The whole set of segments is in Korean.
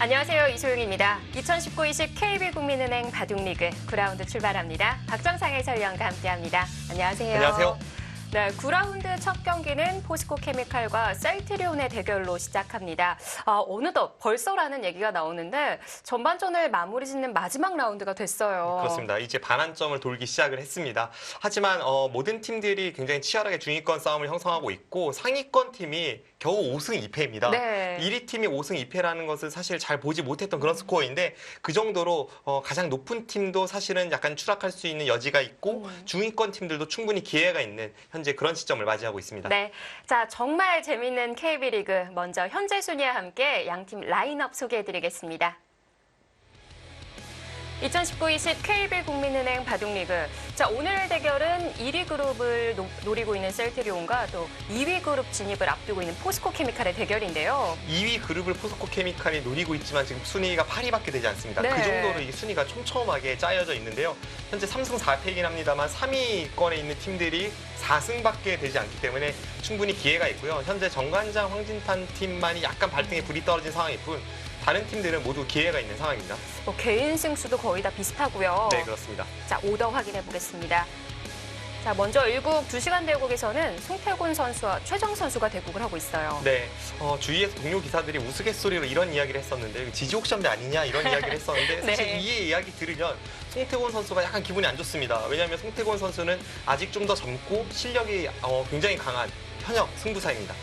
안녕하세요. 이소영입니다. 2019-20 KB국민은행 바둑리그 9라운드 출발합니다. 박정상 해설위원과 함께합니다. 안녕하세요. 안녕하세요. 네, 9라운드 첫 경기는 포스코케미칼과 셀트리온의 대결로 시작합니다. 어느덧 벌써라는 얘기가 나오는데 전반전을 마무리 짓는 마지막 라운드가 됐어요. 그렇습니다. 이제 반환점을 돌기 시작을 했습니다. 하지만 모든 팀들이 굉장히 치열하게 중위권 싸움을 형성하고 있고 상위권 팀이 겨우 5승 2패입니다. 네. 1위 팀이 5승 2패라는 것을 사실 잘 보지 못했던 그런 스코어인데 그 정도로 가장 높은 팀도 사실은 약간 추락할 수 있는 여지가 있고 중위권 팀들도 충분히 기회가 있는 현재 그런 시점을 맞이하고 있습니다. 네, 자 정말 재밌는 KB리그 먼저 현재 순위와 함께 양팀 라인업 소개해드리겠습니다. 2019-20 KB국민은행 바둑리그. 자, 오늘 대결은 1위 그룹을 노리고 있는 셀트리온과 또 2위 그룹 진입을 앞두고 있는 포스코케미칼의 대결인데요. 2위 그룹을 포스코케미칼이 노리고 있지만 지금 순위가 8위밖에 되지 않습니다. 네. 그 정도로 이 순위가 촘촘하게 짜여져 있는데요. 현재 3승 4패이긴 합니다만 3위권에 있는 팀들이 4승밖에 되지 않기 때문에 충분히 기회가 있고요. 현재 정관장 황진탄 팀만이 약간 발등에 불이 떨어진 상황일 뿐 다른 팀들은 모두 기회가 있는 상황입니다. 개인 승수도 거의 다 비슷하고요. 네, 그렇습니다. 자, 오더 확인해 보겠습니다. 자, 먼저 1국 2시간 대국에서는 송태곤 선수와 최정 선수가 대국을 하고 있어요. 네, 주위에서 동료 기사들이 우스갯소리로 이런 이야기를 했었는데 지지 옥션대 아니냐 이런 이야기를 했었는데 사실 네. 이 이야기 들으면 송태곤 선수가 약간 기분이 안 좋습니다. 왜냐하면 송태곤 선수는 아직 좀 더 젊고 실력이 굉장히 강한 현역 승부사입니다.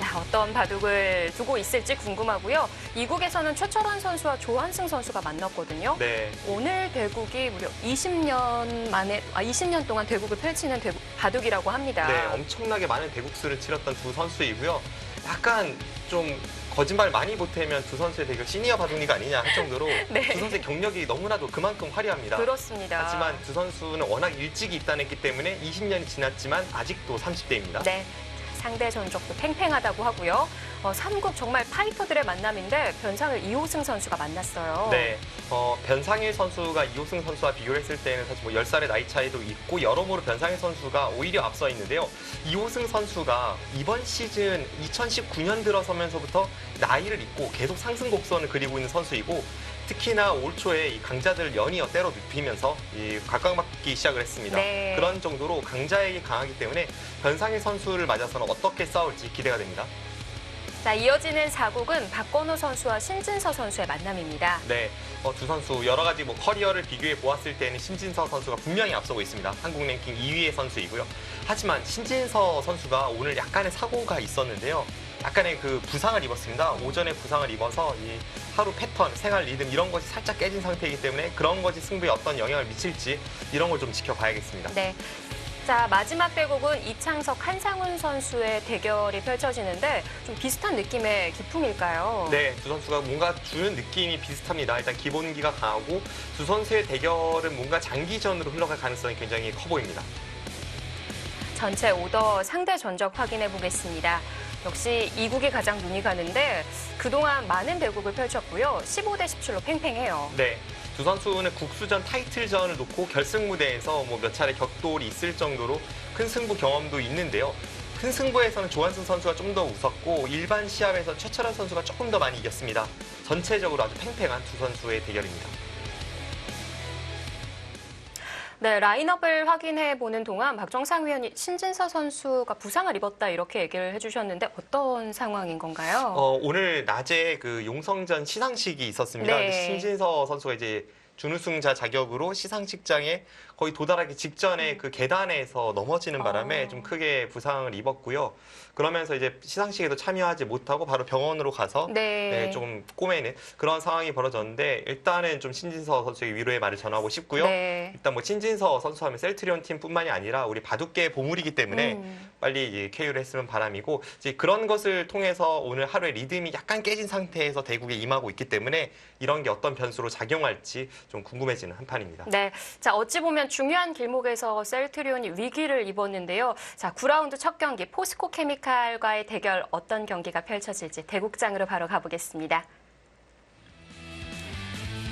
자, 어떤 바둑을 두고 있을지 궁금하고요. 2국에서는 최철원 선수와 조한승 선수가 만났거든요. 네. 오늘 대국이 무려 20년 동안 대국을 펼치는 바둑이라고 합니다. 네, 엄청나게 많은 대국수를 치렀던 두 선수이고요. 약간 좀 거짓말 많이 보태면 두 선수의 대결 시니어 바둑리가 아니냐 할 정도로 네. 두 선수의 경력이 너무나도 그만큼 화려합니다. 그렇습니다. 하지만 두 선수는 워낙 일찍 입단했기 때문에 20년이 지났지만 아직도 30대입니다. 네. 상대 전적도 팽팽하다고 하고요. 3국 정말 파이터들의 만남인데 변상을 이호승 선수가 만났어요. 네, 변상일 선수가 이호승 선수와 비교했을 때는 사실 뭐 10살의 나이 차이도 있고 여러모로 변상일 선수가 오히려 앞서 있는데요. 이호승 선수가 이번 시즌 2019년 들어서면서부터 나이를 잊고 계속 상승 곡선을 그리고 있는 선수이고 특히나 올 초에 이 강자들 연이어 때려 눕히면서 각광받기 시작을 했습니다. 네. 그런 정도로 강자에게 강하기 때문에 변상일 선수를 맞아서는 어떻게 싸울지 기대가 됩니다. 자, 이어지는 4국은 박건호 선수와 신진서 선수의 만남입니다. 네, 두 선수 여러 가지 뭐 커리어를 비교해 보았을 때는 신진서 선수가 분명히 앞서고 있습니다. 한국 랭킹 2위의 선수이고요. 하지만 신진서 선수가 오늘 약간의 사고가 있었는데요. 약간의 그 부상을 입었습니다. 오전에 부상을 입어서 이 하루 패턴, 생활 리듬 이런 것이 살짝 깨진 상태이기 때문에 그런 것이 승부에 어떤 영향을 미칠지 이런 걸 좀 지켜봐야겠습니다. 네. 자, 마지막 대국은 이창석, 한상훈 선수의 대결이 펼쳐지는데 좀 비슷한 느낌의 기품일까요? 네, 두 선수가 뭔가 주는 느낌이 비슷합니다. 일단 기본기가 강하고 두 선수의 대결은 뭔가 장기전으로 흘러갈 가능성이 굉장히 커 보입니다. 전체 오더 상대 전적 확인해 보겠습니다. 역시 2국이 가장 눈이 가는데 그동안 많은 대국을 펼쳤고요. 15대 17로 팽팽해요. 네. 두 선수는 국수전 타이틀전을 놓고 결승 무대에서 뭐 몇 차례 격돌이 있을 정도로 큰 승부 경험도 있는데요. 큰 승부에서는 조한승 선수가 좀 더 웃었고 일반 시합에서 최철원 선수가 조금 더 많이 이겼습니다. 전체적으로 아주 팽팽한 두 선수의 대결입니다. 네, 라인업을 확인해 보는 동안 박정상 위원이 신진서 선수가 부상을 입었다 이렇게 얘기를 해주셨는데 어떤 상황인 건가요? 오늘 낮에 그 용성전 시상식이 있었습니다. 네. 근데 신진서 선수가 이제 준우승자 자격으로 시상식장에 거의 도달하기 직전에 그 계단에서 넘어지는 바람에 좀 크게 부상을 입었고요. 그러면서 이제 시상식에도 참여하지 못하고 바로 병원으로 가서 네. 좀 꼬매는 그런 상황이 벌어졌는데 일단은 좀 신진서 선수에게 위로의 말을 전하고 싶고요. 네. 일단 뭐 신진서 선수 하면 셀트리온 팀뿐만이 아니라 우리 바둑계의 보물이기 때문에 빨리 KO를 했으면 바람이고 이제 그런 것을 통해서 오늘 하루의 리듬이 약간 깨진 상태에서 대국에 임하고 있기 때문에 이런 게 어떤 변수로 작용할지 좀 궁금해지는 한판입니다. 네, 자 어찌 보면 중요한 길목에서 셀트리온이 위기를 입었는데요. 자 9라운드 첫 경기 포스코케미칼과의 대결 어떤 경기가 펼쳐질지 대국장으로 바로 가보겠습니다.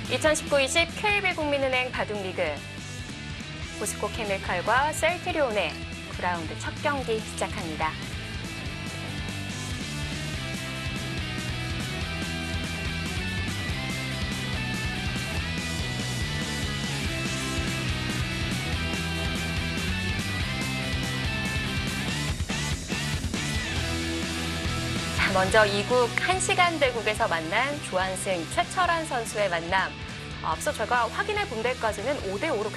2019-20 KB국민은행 바둑리그 포스코케미칼과 셀트리온의 9라운드 첫 경기 시작합니다. 먼저 2국 1시간 대국에서 만난 조한승, 최철환 선수의 만남. 앞서 제가 확인해 본 데까지는 5대5로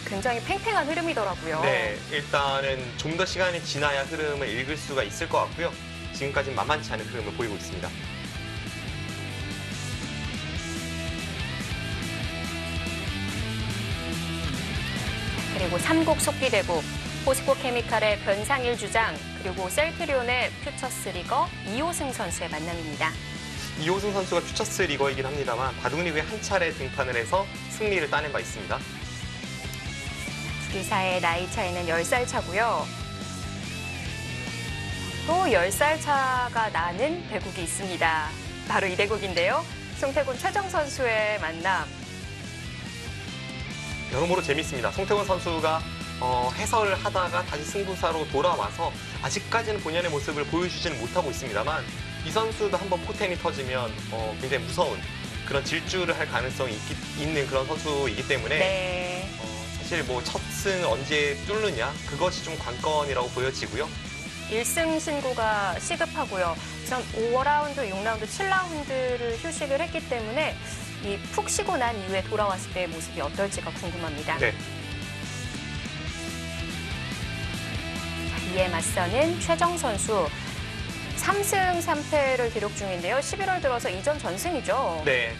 굉장히 팽팽한 흐름이더라고요. 네, 일단은 좀 더 시간이 지나야 흐름을 읽을 수가 있을 것 같고요. 지금까지는 만만치 않은 흐름을 보이고 있습니다. 그리고 3국 속기대국, 포스코 케미칼의 변상일 주장, 그리고 셀트리온의 퓨처스 리거 이호승 선수의 만남입니다. 이호승 선수가 퓨처스 리거이긴 합니다만 바둑리그에 한 차례 등판을 해서 승리를 따낸 바 있습니다. 둘 사이의 나이 차이는 10살 차고요. 또 10살 차가 나는 대국이 있습니다. 바로 이 대국인데요. 송태곤, 최정 선수의 만남. 여러모로 재밌습니다. 송태곤 선수가 해설을 하다가 다시 승부사로 돌아와서 아직까지는 본연의 모습을 보여주지는 못하고 있습니다만 이 선수도 한번 포텐이 터지면 굉장히 무서운 그런 질주를 할 가능성이 있는 그런 선수이기 때문에 네. 사실 뭐 첫 승 언제 뚫느냐 그것이 좀 관건이라고 보여지고요. 1승 신고가 시급하고요. 전 5라운드, 6라운드, 7라운드를 휴식을 했기 때문에 이 푹 쉬고 난 이후에 돌아왔을 때의 모습이 어떨지가 궁금합니다. 네. 이에 맞서는 최정 선수. 3승 3패를 기록 중인데요. 11월 들어서 2전 전승이죠. 네.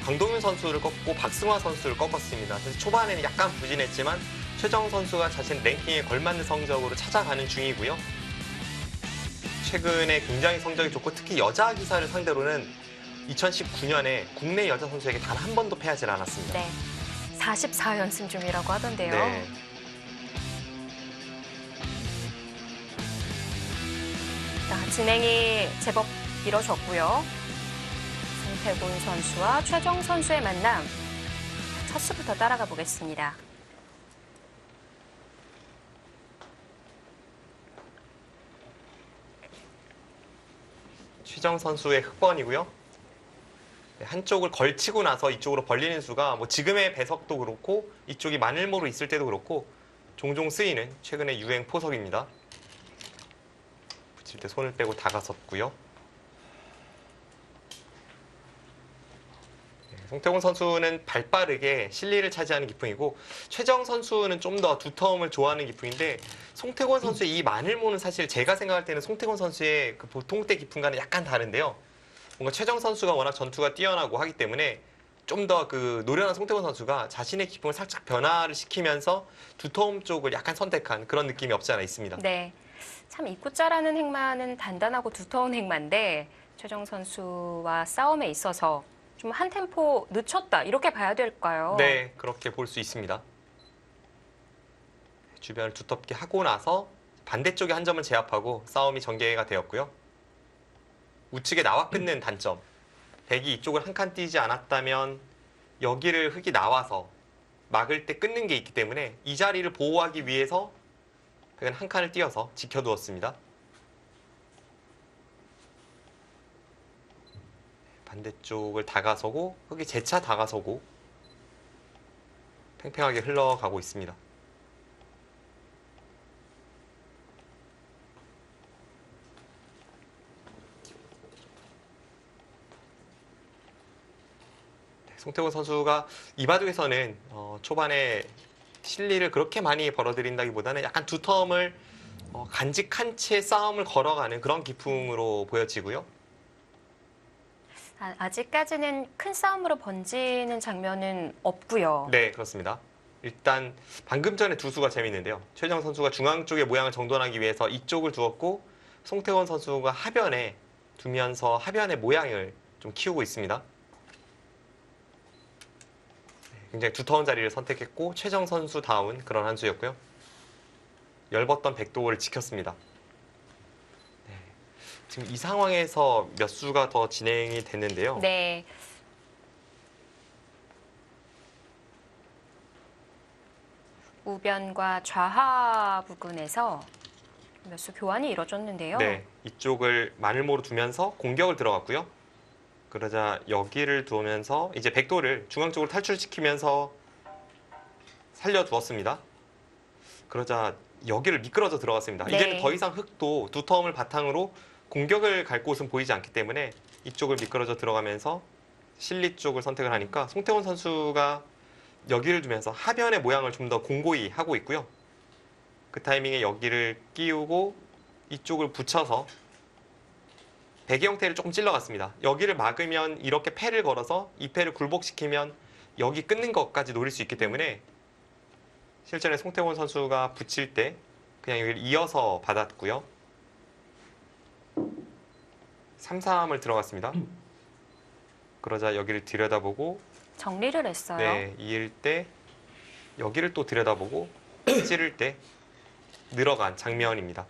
강동윤 선수를 꺾고 박승화 선수를 꺾었습니다. 그래서 초반에는 약간 부진했지만 최정 선수가 자신 랭킹에 걸맞는 성적으로 찾아가는 중이고요. 최근에 굉장히 성적이 좋고 특히 여자 기사를 상대로는 2019년에 국내 여자 선수에게 단 한 번도 패하지 않았습니다. 네. 44연승 중이라고 하던데요. 네. 자, 진행이 제법 이뤄졌고요. 송태곤 선수와 최정 선수의 만남. 첫 수부터 따라가 보겠습니다. 최정 선수의 흑번이고요. 한쪽을 걸치고 나서 이쪽으로 벌리는 수가 뭐 지금의 배석도 그렇고 이쪽이 마늘모로 있을 때도 그렇고 종종 쓰이는 최근의 유행 포석입니다. 붙일 때 손을 빼고 다가섰고요. 송태곤 선수는 발빠르게 실리를 차지하는 기풍이고 최정 선수는 좀 더 두터움을 좋아하는 기풍인데 송태곤 선수의 이 마늘모는 사실 제가 생각할 때는 송태곤 선수의 그 보통 때 기풍과는 약간 다른데요. 뭔가 최정 선수가 워낙 전투가 뛰어나고 하기 때문에 좀 더 그 노련한 송태곤 선수가 자신의 기풍을 살짝 변화를 시키면서 두터움 쪽을 약간 선택한 그런 느낌이 없지 않아 있습니다. 네. 참 입구자라는 행마는 단단하고 두터운 행마인데 최정 선수와 싸움에 있어서 좀 한 템포 늦췄다 이렇게 봐야 될까요? 네, 그렇게 볼 수 있습니다. 주변을 두텁게 하고 나서 반대쪽에 한 점을 제압하고 싸움이 전개가 되었고요. 우측에 나와 끊는 단점. 백이 이쪽을 한 칸 띄지 않았다면 여기를 흙이 나와서 막을 때 끊는 게 있기 때문에 이 자리를 보호하기 위해서 백은 한 칸을 띄어서 지켜두었습니다. 반대쪽을 다가서고 흙이 재차 다가서고 팽팽하게 흘러가고 있습니다. 송태곤 선수가 이 바둑에서는 초반에 실리를 그렇게 많이 벌어들인다기보다는 약간 두텀을 간직한 채 싸움을 걸어가는 그런 기풍으로 보여지고요. 아직까지는 큰 싸움으로 번지는 장면은 없고요. 네, 그렇습니다. 일단 방금 전에 두 수가 재밌는데요. 최정 선수가 중앙 쪽의 모양을 정돈하기 위해서 이쪽을 두었고 송태곤 선수가 하변에 두면서 하변의 모양을 좀 키우고 있습니다. 굉장히 두터운 자리를 선택했고 최정 선수다운 그런 한 수였고요. 열벗던 백도를 지켰습니다. 네. 지금 이 상황에서 몇 수가 더 진행이 됐는데요. 네. 우변과 좌하 부근에서 몇 수 교환이 이뤄졌는데요. 네, 이쪽을 마늘모로 두면서 공격을 들어갔고요. 그러자 여기를 두면서 이제 백도를 중앙 쪽으로 탈출시키면서 살려두었습니다. 그러자 여기를 미끄러져 들어갔습니다. 네. 이제는 더 이상 흙도 두터움을 바탕으로 공격을 갈 곳은 보이지 않기 때문에 이쪽을 미끄러져 들어가면서 실리 쪽을 선택을 하니까 송태곤 선수가 여기를 두면서 하변의 모양을 좀 더 공고히 하고 있고요. 그 타이밍에 여기를 끼우고 이쪽을 붙여서 배기 형태를 조금 찔러갔습니다. 여기를 막으면 이렇게 패를 걸어서 이 패를 굴복시키면 여기 끊는 것까지 노릴 수 있기 때문에 실전에 송태곤 선수가 붙일 때 그냥 여기를 이어서 받았고요. 3-3을 들어갔습니다. 그러자 여기를 들여다보고 정리를 했어요. 네, 이을 때 여기를 또 들여다보고 찌를 때 늘어간 장면입니다.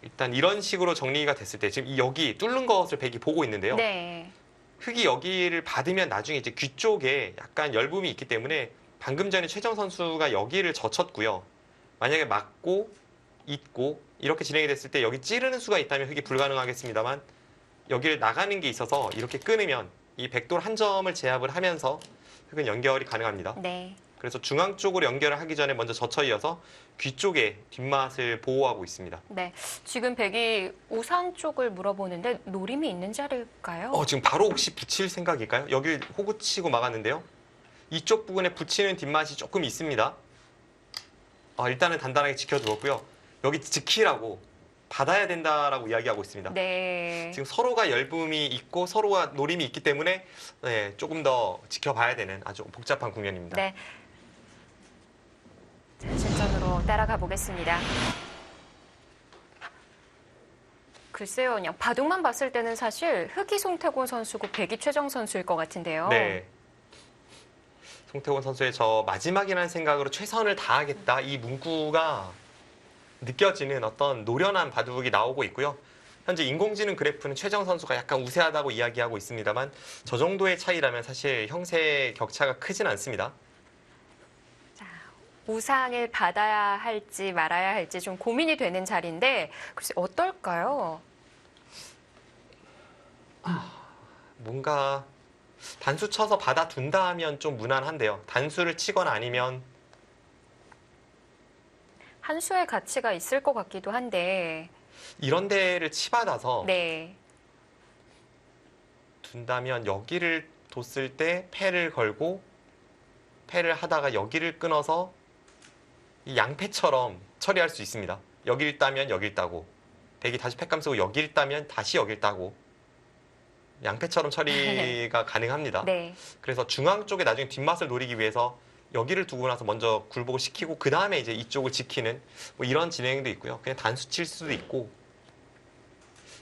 일단 이런 식으로 정리가 됐을 때 지금 여기 뚫는 것을 백이 보고 있는데요. 네. 흙이 여기를 받으면 나중에 이제 귀 쪽에 약간 열붐이 있기 때문에 방금 전에 최정 선수가 여기를 젖혔고요. 만약에 맞고 잇고 이렇게 진행이 됐을 때 여기 찌르는 수가 있다면 흙이 불가능하겠습니다만 여기를 나가는 게 있어서 이렇게 끊으면 이 백돌 한 점을 제압을 하면서 흙은 연결이 가능합니다. 네. 그래서 중앙 쪽으로 연결을 하기 전에 먼저 젖혀 이어서 귀 쪽에 뒷맛을 보호하고 있습니다. 네. 지금 백이 우상 쪽을 물어보는데 노림이 있는 자리일까요? 지금 바로 혹시 붙일 생각일까요? 여기 호구 치고 막았는데요. 이쪽 부분에 붙이는 뒷맛이 조금 있습니다. 일단은 단단하게 지켜두었고요. 여기 지키라고 받아야 된다라고 이야기하고 있습니다. 네. 지금 서로가 열붐이 있고 서로가 노림이 있기 때문에 네, 조금 더 지켜봐야 되는 아주 복잡한 국면입니다. 네. 자, 실전으로 따라가 보겠습니다. 글쎄요, 그냥 바둑만 봤을 때는 사실 흑이 송태곤 선수고 백이 최정 선수일 것 같은데요. 네. 송태곤 선수의 저 마지막이라는 생각으로 최선을 다하겠다 이 문구가 느껴지는 어떤 노련한 바둑이 나오고 있고요. 현재 인공지능 그래프는 최정 선수가 약간 우세하다고 이야기하고 있습니다만 저 정도의 차이라면 사실 형세 격차가 크진 않습니다. 자, 우상을 받아야 할지 말아야 할지 좀 고민이 되는 자리인데 글쎄 어떨까요? 뭔가 단수 쳐서 받아둔다 하면 좀 무난한데요. 단수를 치거나 아니면 한 수의 가치가 있을 것 같기도 한데. 이런 데를 치받아서 네. 둔다면 여기를 뒀을 때 패를 걸고 패를 하다가 여기를 끊어서 이 양패처럼 처리할 수 있습니다. 여기를 따면 여기를 따고 백이 다시 패감 쓰고 여기를 따면 다시 여기를 따고 양패처럼 처리가 가능합니다. 네. 그래서 중앙 쪽에 나중에 뒷맛을 노리기 위해서 여기를 두고 나서 먼저 굴복을 시키고 그 다음에 이제 이쪽을 지키는 뭐 이런 진행도 있고요. 그냥 단수 칠 수도 있고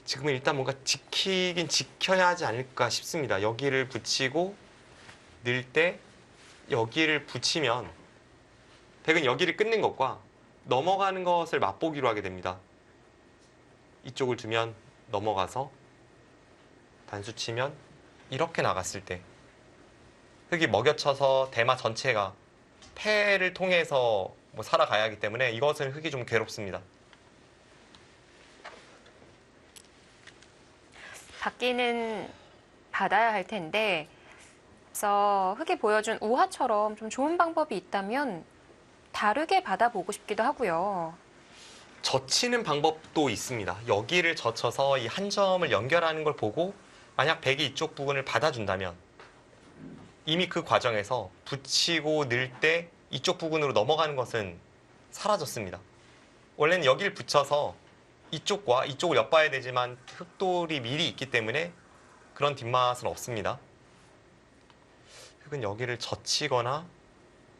지금은 일단 뭔가 지키긴 지켜야 하지 않을까 싶습니다. 여기를 붙이고 늘 때 여기를 붙이면 백은 여기를 끊는 것과 넘어가는 것을 맛보기로 하게 됩니다. 이쪽을 두면 넘어가서 단수 치면 이렇게 나갔을 때 흙이 먹여쳐서 대마 전체가 패를 통해서 뭐 살아가야 하기 때문에 이것은 흙이 좀 괴롭습니다. 받기는 받아야 할 텐데 그래서 흙이 보여준 우화처럼 좀 좋은 방법이 있다면 다르게 받아보고 싶기도 하고요. 젖히는 방법도 있습니다. 여기를 젖혀서 이 한 점을 연결하는 걸 보고 만약 백이 이쪽 부분을 받아준다면 이미 그 과정에서 붙이고 늘 때 이쪽 부분으로 넘어가는 것은 사라졌습니다. 원래는 여기를 붙여서 이쪽과 이쪽을 엿봐야 되지만 흙돌이 미리 있기 때문에 그런 뒷맛은 없습니다. 흙은 여기를 젖히거나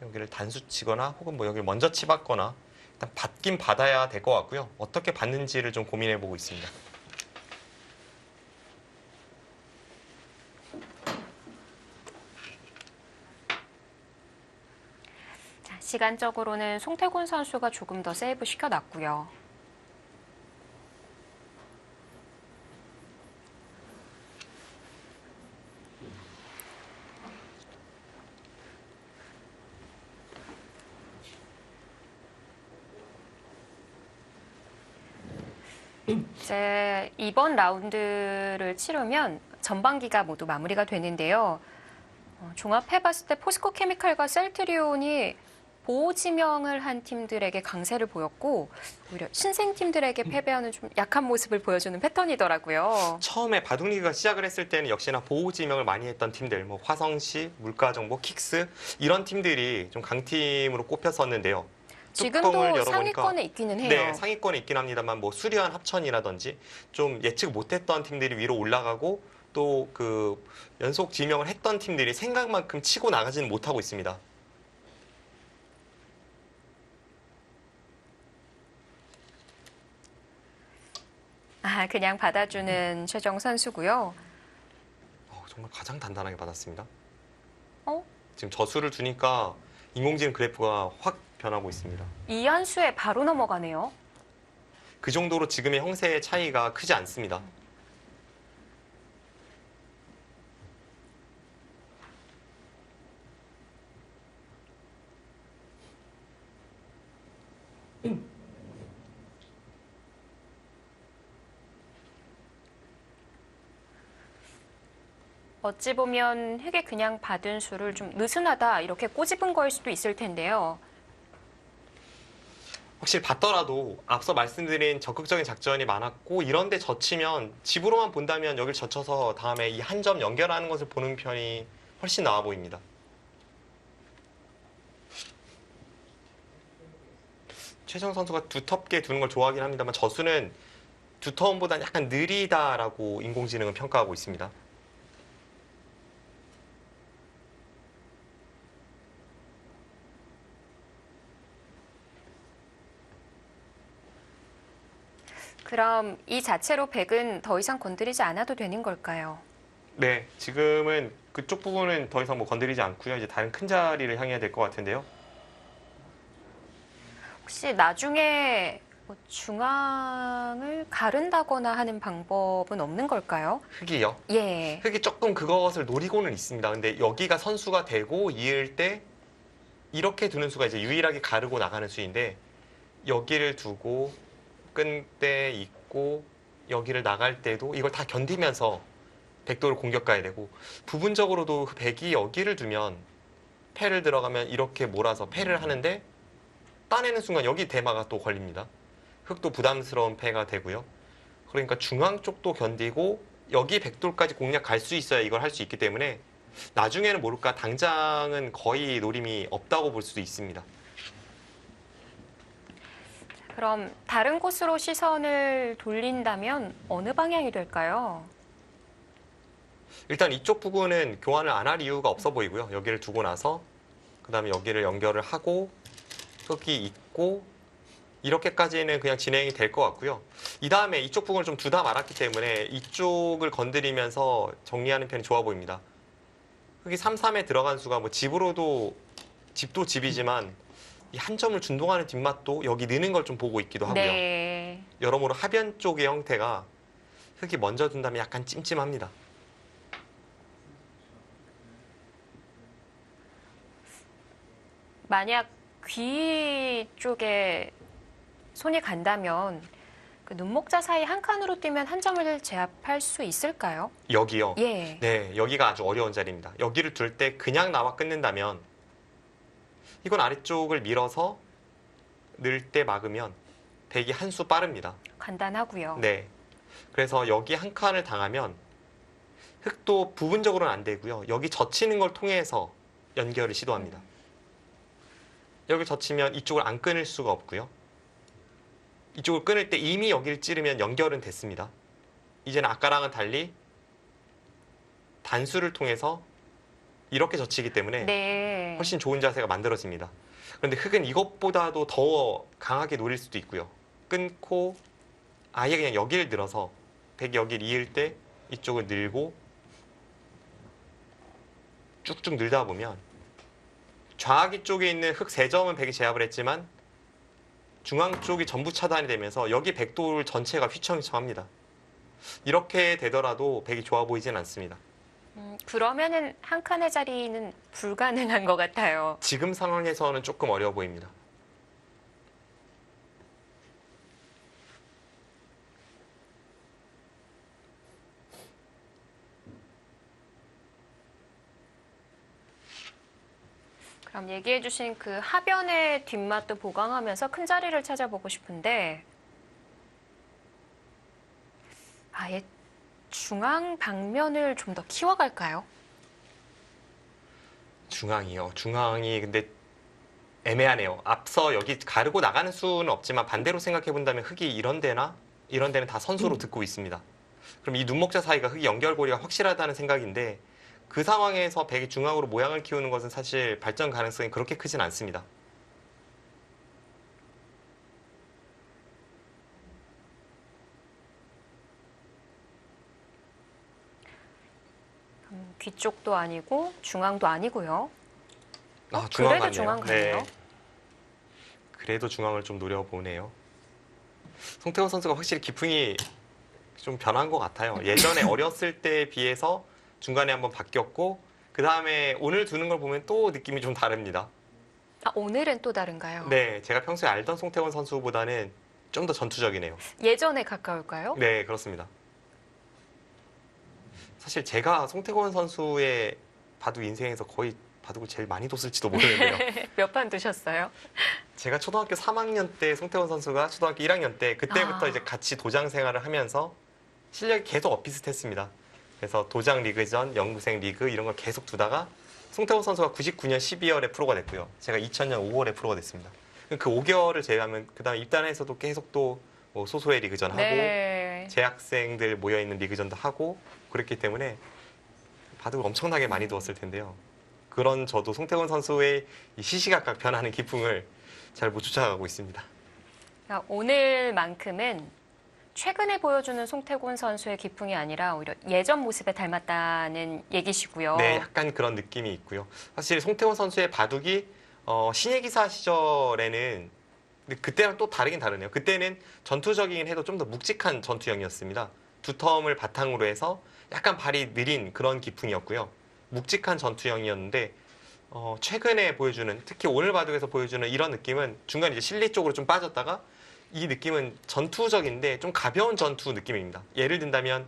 여기를 단수치거나 혹은 뭐 여기를 먼저 치받거나 일단 받긴 받아야 될 것 같고요. 어떻게 받는지를 좀 고민해 보고 있습니다. 자, 시간적으로는 송태곤 선수가 조금 더 세이브 시켜놨고요. 이제 이번 라운드를 치르면 전반기가 모두 마무리가 되는데요. 종합해봤을 때 포스코 케미칼과 셀트리온이 보호 지명을 한 팀들에게 강세를 보였고 오히려 신생 팀들에게 패배하는 좀 약한 모습을 보여주는 패턴이더라고요. 처음에 바둑리그가 시작을 했을 때는 역시나 보호 지명을 많이 했던 팀들, 뭐 화성시, 물가정보, 킥스 이런 팀들이 좀 강팀으로 꼽혔었는데요. 뚜껑을 지금도 열어보니까 상위권에 있기는 해요. 네, 상위권에 있긴 합니다만 뭐 수려한 합천이라든지 좀 예측 못했던 팀들이 위로 올라가고 또 그 연속 지명을 했던 팀들이 생각만큼 치고 나가지는 못하고 있습니다. 그냥 받아주는 최정 선수고요. 정말 가장 단단하게 받았습니다. 어? 지금 저수를 두니까 인공지능 그래프가 확 변하고 있습니다. 이한수에 바로 넘어가네요. 그 정도로 지금의 형세의 차이가 크지 않습니다. 어찌 보면 흙에 그냥 받은 수를 좀 느슨하다 이렇게 꼬집은 거일 수도 있을 텐데요. 확실히 봤더라도 앞서 말씀드린 적극적인 작전이 많았고 이런데 젖히면 집으로만 본다면 여길 젖혀서 다음에 이 한 점 연결하는 것을 보는 편이 훨씬 나아 보입니다. 최정 선수가 두텁게 두는 걸 좋아하긴 합니다만 저수는 두터움보다는 약간 느리다라고 인공지능은 평가하고 있습니다. 그럼 이 자체로 백은 더 이상 건드리지 않아도 되는 걸까요? 네, 지금은 그쪽 부분은 더 이상 뭐 건드리지 않고요. 이제 다른 큰 자리를 향해야 될 것 같은데요. 혹시 나중에 뭐 중앙을 가른다거나 하는 방법은 없는 걸까요? 흙이요. 예. 흙이 조금 그것을 노리고는 있습니다. 근데 여기가 선수가 되고 이을 때 이렇게 두는 수가 이제 유일하게 가르고 나가는 수인데 여기를 두고 끈 때 있고 여기를 나갈 때도 이걸 다 견디면서 백도를 공격 가야 되고 부분적으로도 백이 여기를 두면 패를 들어가면 이렇게 몰아서 패를 하는데 따내는 순간 여기 대마가 또 걸립니다. 흙도 부담스러운 패가 되고요. 그러니까 중앙 쪽도 견디고 여기 백돌까지 공략 갈 수 있어야 이걸 할 수 있기 때문에 나중에는 모를까 당장은 거의 노림이 없다고 볼 수도 있습니다. 그럼 다른 곳으로 시선을 돌린다면 어느 방향이 될까요? 일단 이쪽 부분은 교환을 안 할 이유가 없어 보이고요. 여기를 두고 나서 그 다음에 여기를 연결을 하고 흙이 있고 이렇게까지는 그냥 진행이 될 것 같고요. 이 다음에 이쪽 부분을 좀 두다 말았기 때문에 이쪽을 건드리면서 정리하는 편이 좋아 보입니다. 흙이 3-3에 들어간 수가 뭐 집으로도 집도 집이지만 이 한 점을 준동하는 뒷맛도 여기 느는 걸 좀 보고 있기도 하고요. 네. 여러모로 하변 쪽의 형태가 흙이 먼저 둔다면 약간 찜찜합니다. 만약 귀 쪽에 손이 간다면 그 눈목자 사이 한 칸으로 뛰면 한 점을 제압할 수 있을까요? 여기요. 예. 네, 여기가 아주 어려운 자리입니다. 여기를 둘 때 그냥 나와 끊는다면 이건 아래쪽을 밀어서 늘 때 막으면 백이 한 수 빠릅니다. 간단하고요. 네. 그래서 여기 한 칸을 당하면 흙도 부분적으로는 안 되고요. 여기 젖히는 걸 통해서 연결을 시도합니다. 여기 젖히면 이쪽을 안 끊을 수가 없고요. 이쪽을 끊을 때 이미 여기를 찌르면 연결은 됐습니다. 이제는 아까랑은 달리 단수를 통해서 이렇게 젖히기 때문에 네. 훨씬 좋은 자세가 만들어집니다. 그런데 흙은 이것보다도 더 강하게 노릴 수도 있고요. 끊고 아예 그냥 여기를 늘어서 백이 여기를 이을 때 이쪽을 늘고 쭉쭉 늘다 보면 좌하기 쪽에 있는 흙 3점은 백이 제압을 했지만 중앙 쪽이 전부 차단이 되면서 여기 백돌 전체가 휘청휘청합니다. 이렇게 되더라도 백이 좋아 보이진 않습니다. 그러면은 한 칸의 자리는 불가능한 것 같아요. 지금 상황에서는 조금 어려워 보입니다. 그럼 얘기해주신 그 하변의 뒷맛도 보강하면서 큰 자리를 찾아보고 싶은데 아예 중앙 방면을 좀 더 키워갈까요? 중앙이요. 중앙이 근데 애매하네요. 앞서 여기 가르고 나가는 수는 없지만 반대로 생각해 본다면 흙이 이런 데는 다 선수로 듣고 있습니다. 그럼 이 눈목자 사이가 흙이 연결고리가 확실하다는 생각인데 그 상황에서 백이 중앙으로 모양을 키우는 것은 사실 발전 가능성이 그렇게 크진 않습니다. 귀 쪽도 아니고 중앙도 아니고요. 중앙 그래도 같네요. 중앙 같네요. 네. 그래도 중앙을 좀 노려보네요. 송태곤 선수가 확실히 기풍이 좀 변한 것 같아요. 예전에 어렸을 때에 비해서 중간에 한번 바뀌었고 그 다음에 오늘 두는 걸 보면 또 느낌이 좀 다릅니다. 오늘은 또 다른가요? 네, 제가 평소에 알던 송태곤 선수보다는 좀 더 전투적이네요. 예전에 가까울까요? 네, 그렇습니다. 사실 제가 송태곤 선수의 바둑 인생에서 거의 바둑을 제일 많이 뒀을지도 모르는데요. 몇 판 두셨어요? 제가 초등학교 3학년 때 송태곤 선수가 초등학교 1학년 때 그때부터 이제 같이 도장 생활을 하면서 실력이 계속 엇비슷했습니다. 그래서 도장 리그전, 연구생 리그 이런 걸 계속 두다가 송태곤 선수가 99년 12월에 프로가 됐고요. 제가 2000년 5월에 프로가 됐습니다. 그 5개월을 제외하면 그다음에 입단해서도 계속 또 뭐 소소의 리그전 하고 네. 재학생들 모여있는 리그전도 하고 그랬기 때문에 바둑을 엄청나게 많이 두었을 텐데요. 그런 저도 송태곤 선수의 이 시시각각 변하는 기풍을 잘 못 쫓아가고 있습니다. 오늘만큼은 최근에 보여주는 송태곤 선수의 기풍이 아니라 오히려 예전 모습에 닮았다는 얘기시고요. 네, 약간 그런 느낌이 있고요. 사실 송태곤 선수의 바둑이 신예기사 시절에는 근데 그때랑 또 다르긴 다르네요. 그때는 전투적이긴 해도 좀 더 묵직한 전투형이었습니다. 두 텀을 바탕으로 해서 약간 발이 느린 그런 기풍이었고요. 묵직한 전투형이었는데 최근에 보여주는 특히 오늘 바둑에서 보여주는 이런 느낌은 중간 이제 실리 쪽으로 좀 빠졌다가 이 느낌은 전투적인데 좀 가벼운 전투 느낌입니다. 예를 든다면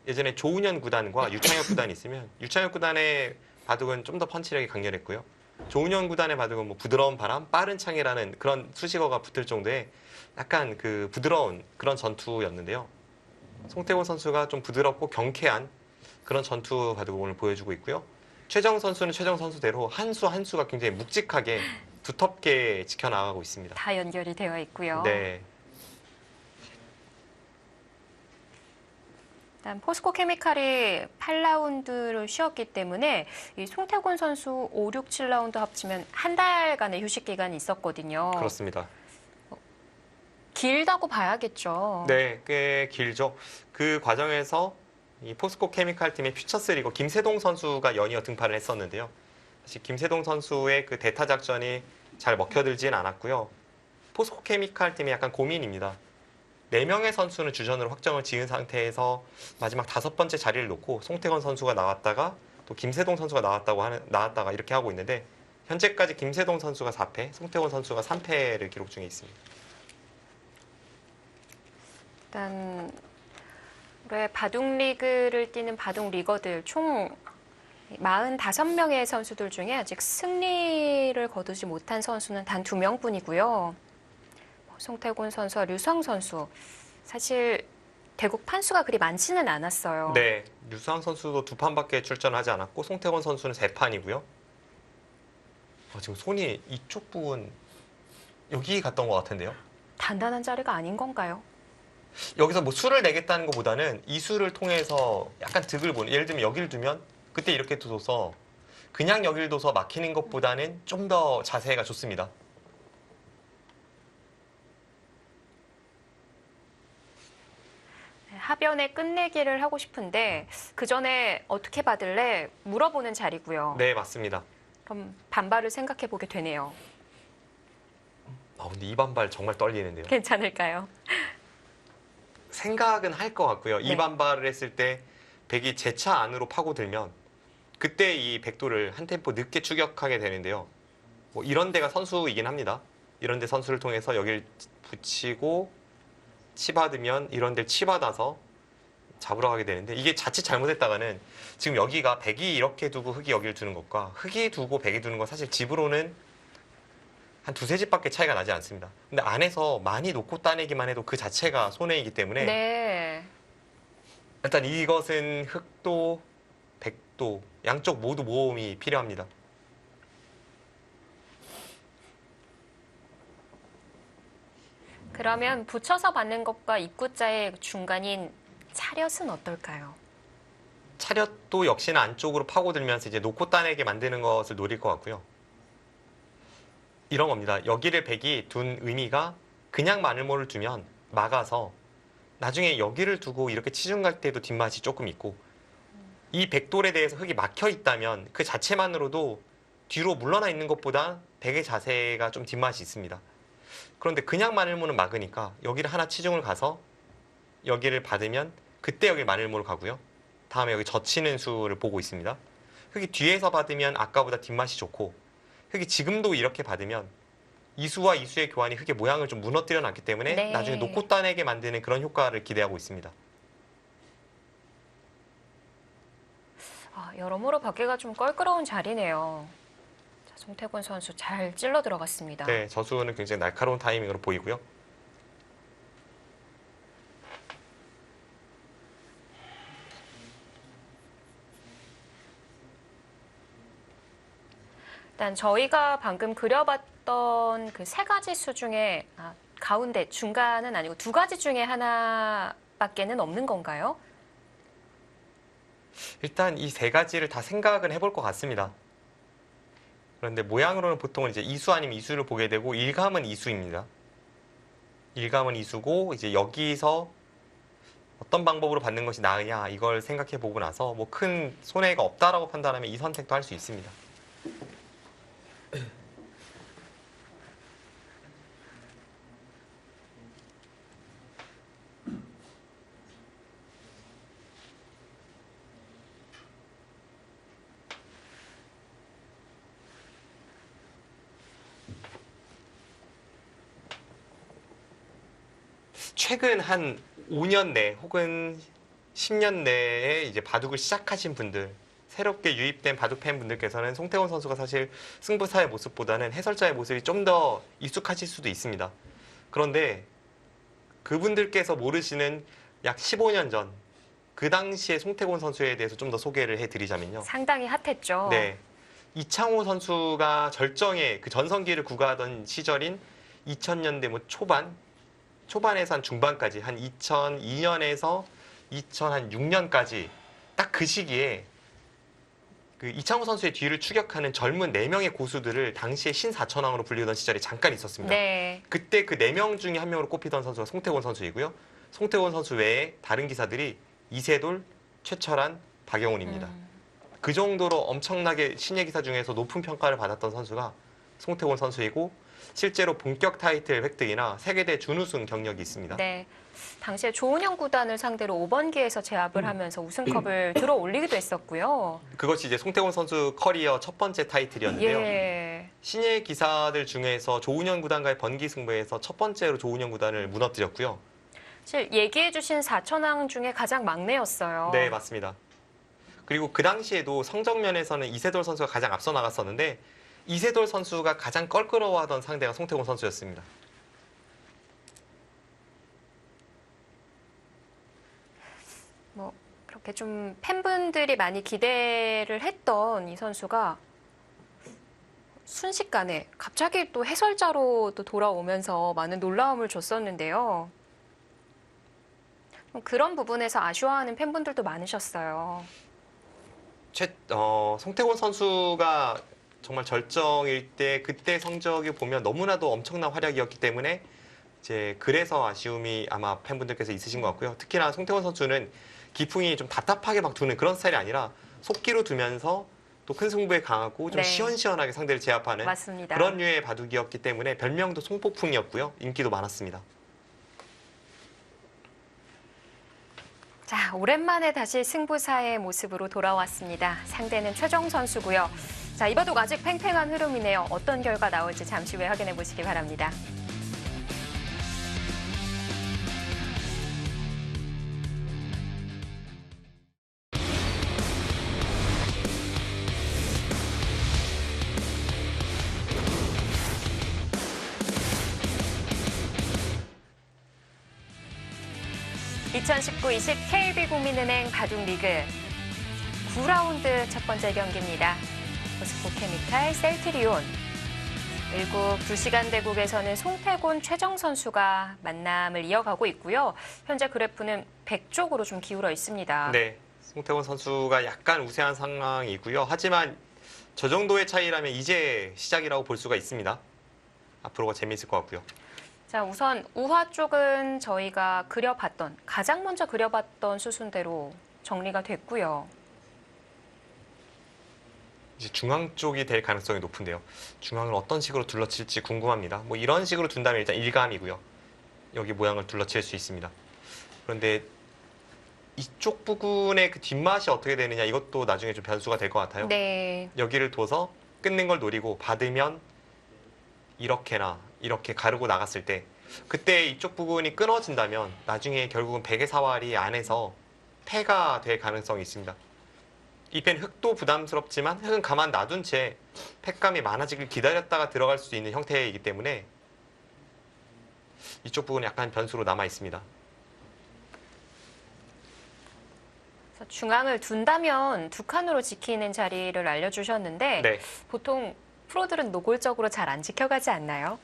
예전에 조훈현 구단과 유창혁 구단이 있으면 유창혁 구단의 바둑은 좀 더 펀치력이 강렬했고요. 조훈현 구단의 바둑은 뭐 부드러운 바람, 빠른 창이라는 그런 수식어가 붙을 정도의 약간 그 부드러운 그런 전투였는데요. 송태곤 선수가 좀 부드럽고 경쾌한 그런 전투 바둑을 오늘 보여주고 있고요. 최정 선수는 최정 선수대로 한 수 한 수가 굉장히 묵직하게 두텁게 지켜나가고 있습니다. 다 연결이 되어 있고요. 네. 일단 포스코 케미칼이 8라운드를 쉬었기 때문에 이 송태곤 선수 5, 6, 7라운드 합치면 한 달간의 휴식 기간이 있었거든요. 그렇습니다. 길다고 봐야겠죠. 네, 꽤 길죠. 그 과정에서 이 포스코 케미칼 팀의 퓨처스 리거 김세동 선수가 연이어 등판을 했었는데요. 사실 김세동 선수의 그 대타 작전이 잘 먹혀들진 않았고요. 포스코 케미칼 팀이 약간 고민입니다. 4명의 선수는 주전으로 확정을 지은 상태에서 마지막 5번째 자리를 놓고 송태곤 선수가 나왔다가 또 김세동 선수가 나왔다가 이렇게 하고 있는데 현재까지 김세동 선수가 4패, 송태곤 선수가 3패를 기록 중에 있습니다. 일단 올해 바둑 리그를 뛰는 바둑 리거들 총 45명의 선수들 중에 아직 승리를 거두지 못한 선수는 단 2명뿐이고요. 송태곤 선수와 류수황 선수 사실 대국 판수가 그리 많지는 않았어요. 네, 류수황 선수도 2판밖에 출전하지 않았고 송태곤 선수는 3판이고요. 지금 손이 이쪽 부분 여기 갔던 것 같은데요. 단단한 자리가 아닌 건가요? 여기서 뭐 수를 내겠다는 것보다는 이 수를 통해서 약간 득을 보는 예를 들면 여기를 두면 그때 이렇게 둬서 그냥 여기를 둬서 막히는 것보다는 좀 더 자세가 좋습니다. 하변에 끝내기를 하고 싶은데 그 전에 어떻게 받을래 물어보는 자리고요. 네, 맞습니다. 그럼 반발을 생각해 보게 되네요. 근데 이 반발 정말 떨리는데요. 괜찮을까요? 생각은 할 것 같고요. 네. 이 반발을 했을 때 백이 제 차 안으로 파고들면 그때 이 백도를 한 템포 늦게 추격하게 되는데요. 뭐 이런 데가 선수이긴 합니다. 이런 데 선수를 통해서 여기를 붙이고 치받으면 이런 데 치받아서 잡으러 가게 되는데 이게 자칫 잘못했다가는 지금 여기가 백이 이렇게 두고 흑이 여기를 두는 것과 흑이 두고 백이 두는 건 사실 집으로는 한 두세 집밖에 차이가 나지 않습니다. 근데 안에서 많이 놓고 따내기만 해도 그 자체가 손해이기 때문에 네. 일단 이것은 흑도 백도 양쪽 모두 모험이 필요합니다. 그러면 붙여서 받는 것과 입구자의 중간인 차렷은 어떨까요? 차렷도 역시나 안쪽으로 파고들면서 이제 놓고 따내게 만드는 것을 노릴 것 같고요. 이런 겁니다. 여기를 백이 둔 의미가 그냥 마늘모를 두면 막아서 나중에 여기를 두고 이렇게 치중 갈 때도 뒷맛이 조금 있고 이 백돌에 대해서 흙이 막혀 있다면 그 자체만으로도 뒤로 물러나 있는 것보다 백의 자세가 좀 뒷맛이 있습니다. 그런데 그냥 마늘모는 막으니까 여기를 하나 치중을 가서 여기를 받으면 그때 여기 마늘모를 가고요. 다음에 여기 젖히는 수를 보고 있습니다. 흙이 뒤에서 받으면 아까보다 뒷맛이 좋고 흙이 지금도 이렇게 받으면 이수와 이수의 교환이 흙의 모양을 좀 무너뜨려 놨기 때문에 네. 나중에 놓고 따내게 만드는 그런 효과를 기대하고 있습니다. 여러모로 밖에가 좀 껄끄러운 자리네요. 자, 송태곤 선수 잘 찔러 들어갔습니다. 네, 저수는 굉장히 날카로운 타이밍으로 보이고요. 일단 저희가 방금 그려봤던 그 세 가지 수 중에 가운데 중간은 아니고 두 가지 중에 하나밖에는 없는 건가요? 일단 이 세 가지를 다 생각은 해볼 것 같습니다. 그런데 모양으로는 보통은 이제 이수 아니면 이수를 보게 되고 일감은 이수입니다. 일감은 이수고 이제 여기서 어떤 방법으로 받는 것이 나으냐 이걸 생각해 보고 나서 뭐 큰 손해가 없다라고 판단하면 이 선택도 할 수 있습니다. 최근 한 5년 내 혹은 10년 내에 이제 바둑을 시작하신 분들, 새롭게 유입된 바둑 팬분들께서는 송태곤 선수가 사실 승부사의 모습보다는 해설자의 모습이 좀 더 익숙하실 수도 있습니다. 그런데 그분들께서 모르시는 약 15년 전, 그 당시에 송태곤 선수에 대해서 좀 더 소개를 해드리자면요. 상당히 핫했죠. 네. 이창호 선수가 절정의 그 전성기를 구가하던 시절인 2000년대 뭐 초반에서 한 중반까지 한 2002년에서 2006년까지 딱 그 시기에 그 이창호 선수의 뒤를 추격하는 젊은 4명의 고수들을 당시에 신사천왕으로 불리던 시절이 잠깐 있었습니다. 네. 그때 그 4명 중에 한 명으로 꼽히던 선수가 송태곤 선수이고요. 송태곤 선수 외에 다른 기사들이 이세돌, 최철한, 박영훈입니다. 그 정도로 엄청나게 신예 기사 중에서 높은 평가를 받았던 선수가 송태곤 선수이고 실제로 본격 타이틀 획득이나 세계대 준우승 경력이 있습니다. 네. 당시에 조은영 구단을 상대로 5번기에서 제압을 하면서 우승컵을 들어 올리기도 했었고요. 그것이 이제 송태곤 선수 커리어 첫 번째 타이틀이었는데요. 예. 신예 기사들 중에서 조은영 구단과의 번기 승부에서 첫 번째로 조은영 구단을 무너뜨렸고요. 사실 얘기해 주신 사천왕 중에 가장 막내였어요. 네, 맞습니다. 그리고 그 당시에도 성적 면에서는 이세돌 선수가 가장 앞서 나갔었는데 이세돌 선수가 가장 껄끄러워하던 상대가 송태곤 선수였습니다. 뭐 그렇게 좀 팬분들이 많이 기대를 했던 이 선수가 순식간에 갑자기 또 해설자로 또 돌아오면서 많은 놀라움을 줬었는데요. 그런 부분에서 아쉬워하는 팬분들도 많으셨어요. 송태곤 선수가 정말 절정일 때 그때 성적을 보면 너무나도 엄청난 활약이었기 때문에 이제 그래서 아쉬움이 아마 팬분들께서 있으신 것 같고요. 특히나 송태곤 선수는 기풍이 좀 답답하게 막 두는 그런 스타일이 아니라 속기로 두면서 또 큰 승부에 강하고 좀 네. 시원시원하게 상대를 제압하는 맞습니다. 그런 류의 바둑이었기 때문에 별명도 송폭풍이었고요. 인기도 많았습니다. 자, 오랜만에 다시 승부사의 모습으로 돌아왔습니다. 상대는 최정 선수고요. 자, 이 바둑 아직 팽팽한 흐름이네요. 어떤 결과 나올지 잠시 후에 확인해 보시기 바랍니다. 2019-20 KB국민은행 바둑리그 9라운드 첫 번째 경기입니다. 포스코케미칼 셀트리온. 일국 2시간 대국에서는 송태곤 최정 선수가 만남을 이어가고 있고요. 현재 그래프는 100쪽으로 좀 기울어 있습니다. 네, 송태곤 선수가 약간 우세한 상황이고요. 하지만 저 정도의 차이라면 이제 시작이라고 볼 수가 있습니다. 앞으로가 재미있을 것 같고요. 자, 우선 우화 쪽은 저희가 가장 먼저 그려봤던 수순대로 정리가 됐고요. 이제 중앙 쪽이 될 가능성이 높은데요. 중앙을 어떤 식으로 둘러칠지 궁금합니다. 뭐 이런 식으로 둔다면 일단 일감이고요. 여기 모양을 둘러칠 수 있습니다. 그런데 이쪽 부분의 그 뒷맛이 어떻게 되느냐 이것도 나중에 좀 변수가 될 것 같아요. 네. 여기를 둬서 끊는 걸 노리고 받으면 이렇게나 이렇게 가르고 나갔을 때 그때 이쪽 부분이 끊어진다면 나중에 결국은 베개 사활이 안에서 패가 될 가능성이 있습니다. 이 펜 흙도 부담스럽지만 흙은 가만 놔둔 채 팩감이 많아지길 기다렸다가 들어갈 수 있는 형태이기 때문에 이쪽 부분은 약간 변수로 남아 있습니다. 그래서 중앙을 둔다면 두 칸으로 지키는 자리를 알려주셨는데 네. 보통 프로들은 노골적으로 잘 안 지켜가지 않나요?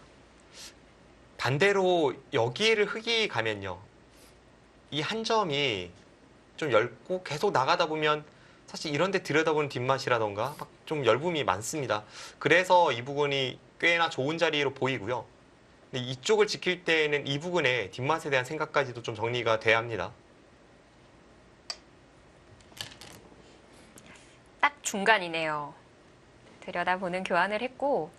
반대로 여기를 흙이 가면요. 이 한 점이 좀 얇고 계속 나가다 보면 사실 이런 데 들여다보는 뒷맛이라던가 막 좀 열붐이 많습니다. 그래서 이 부분이 꽤나 좋은 자리로 보이고요. 근데 이쪽을 지킬 때는 이 부분에 뒷맛에 대한 생각까지도 좀 정리가 돼야 합니다. 딱 중간이네요. 들여다보는 교환을 했고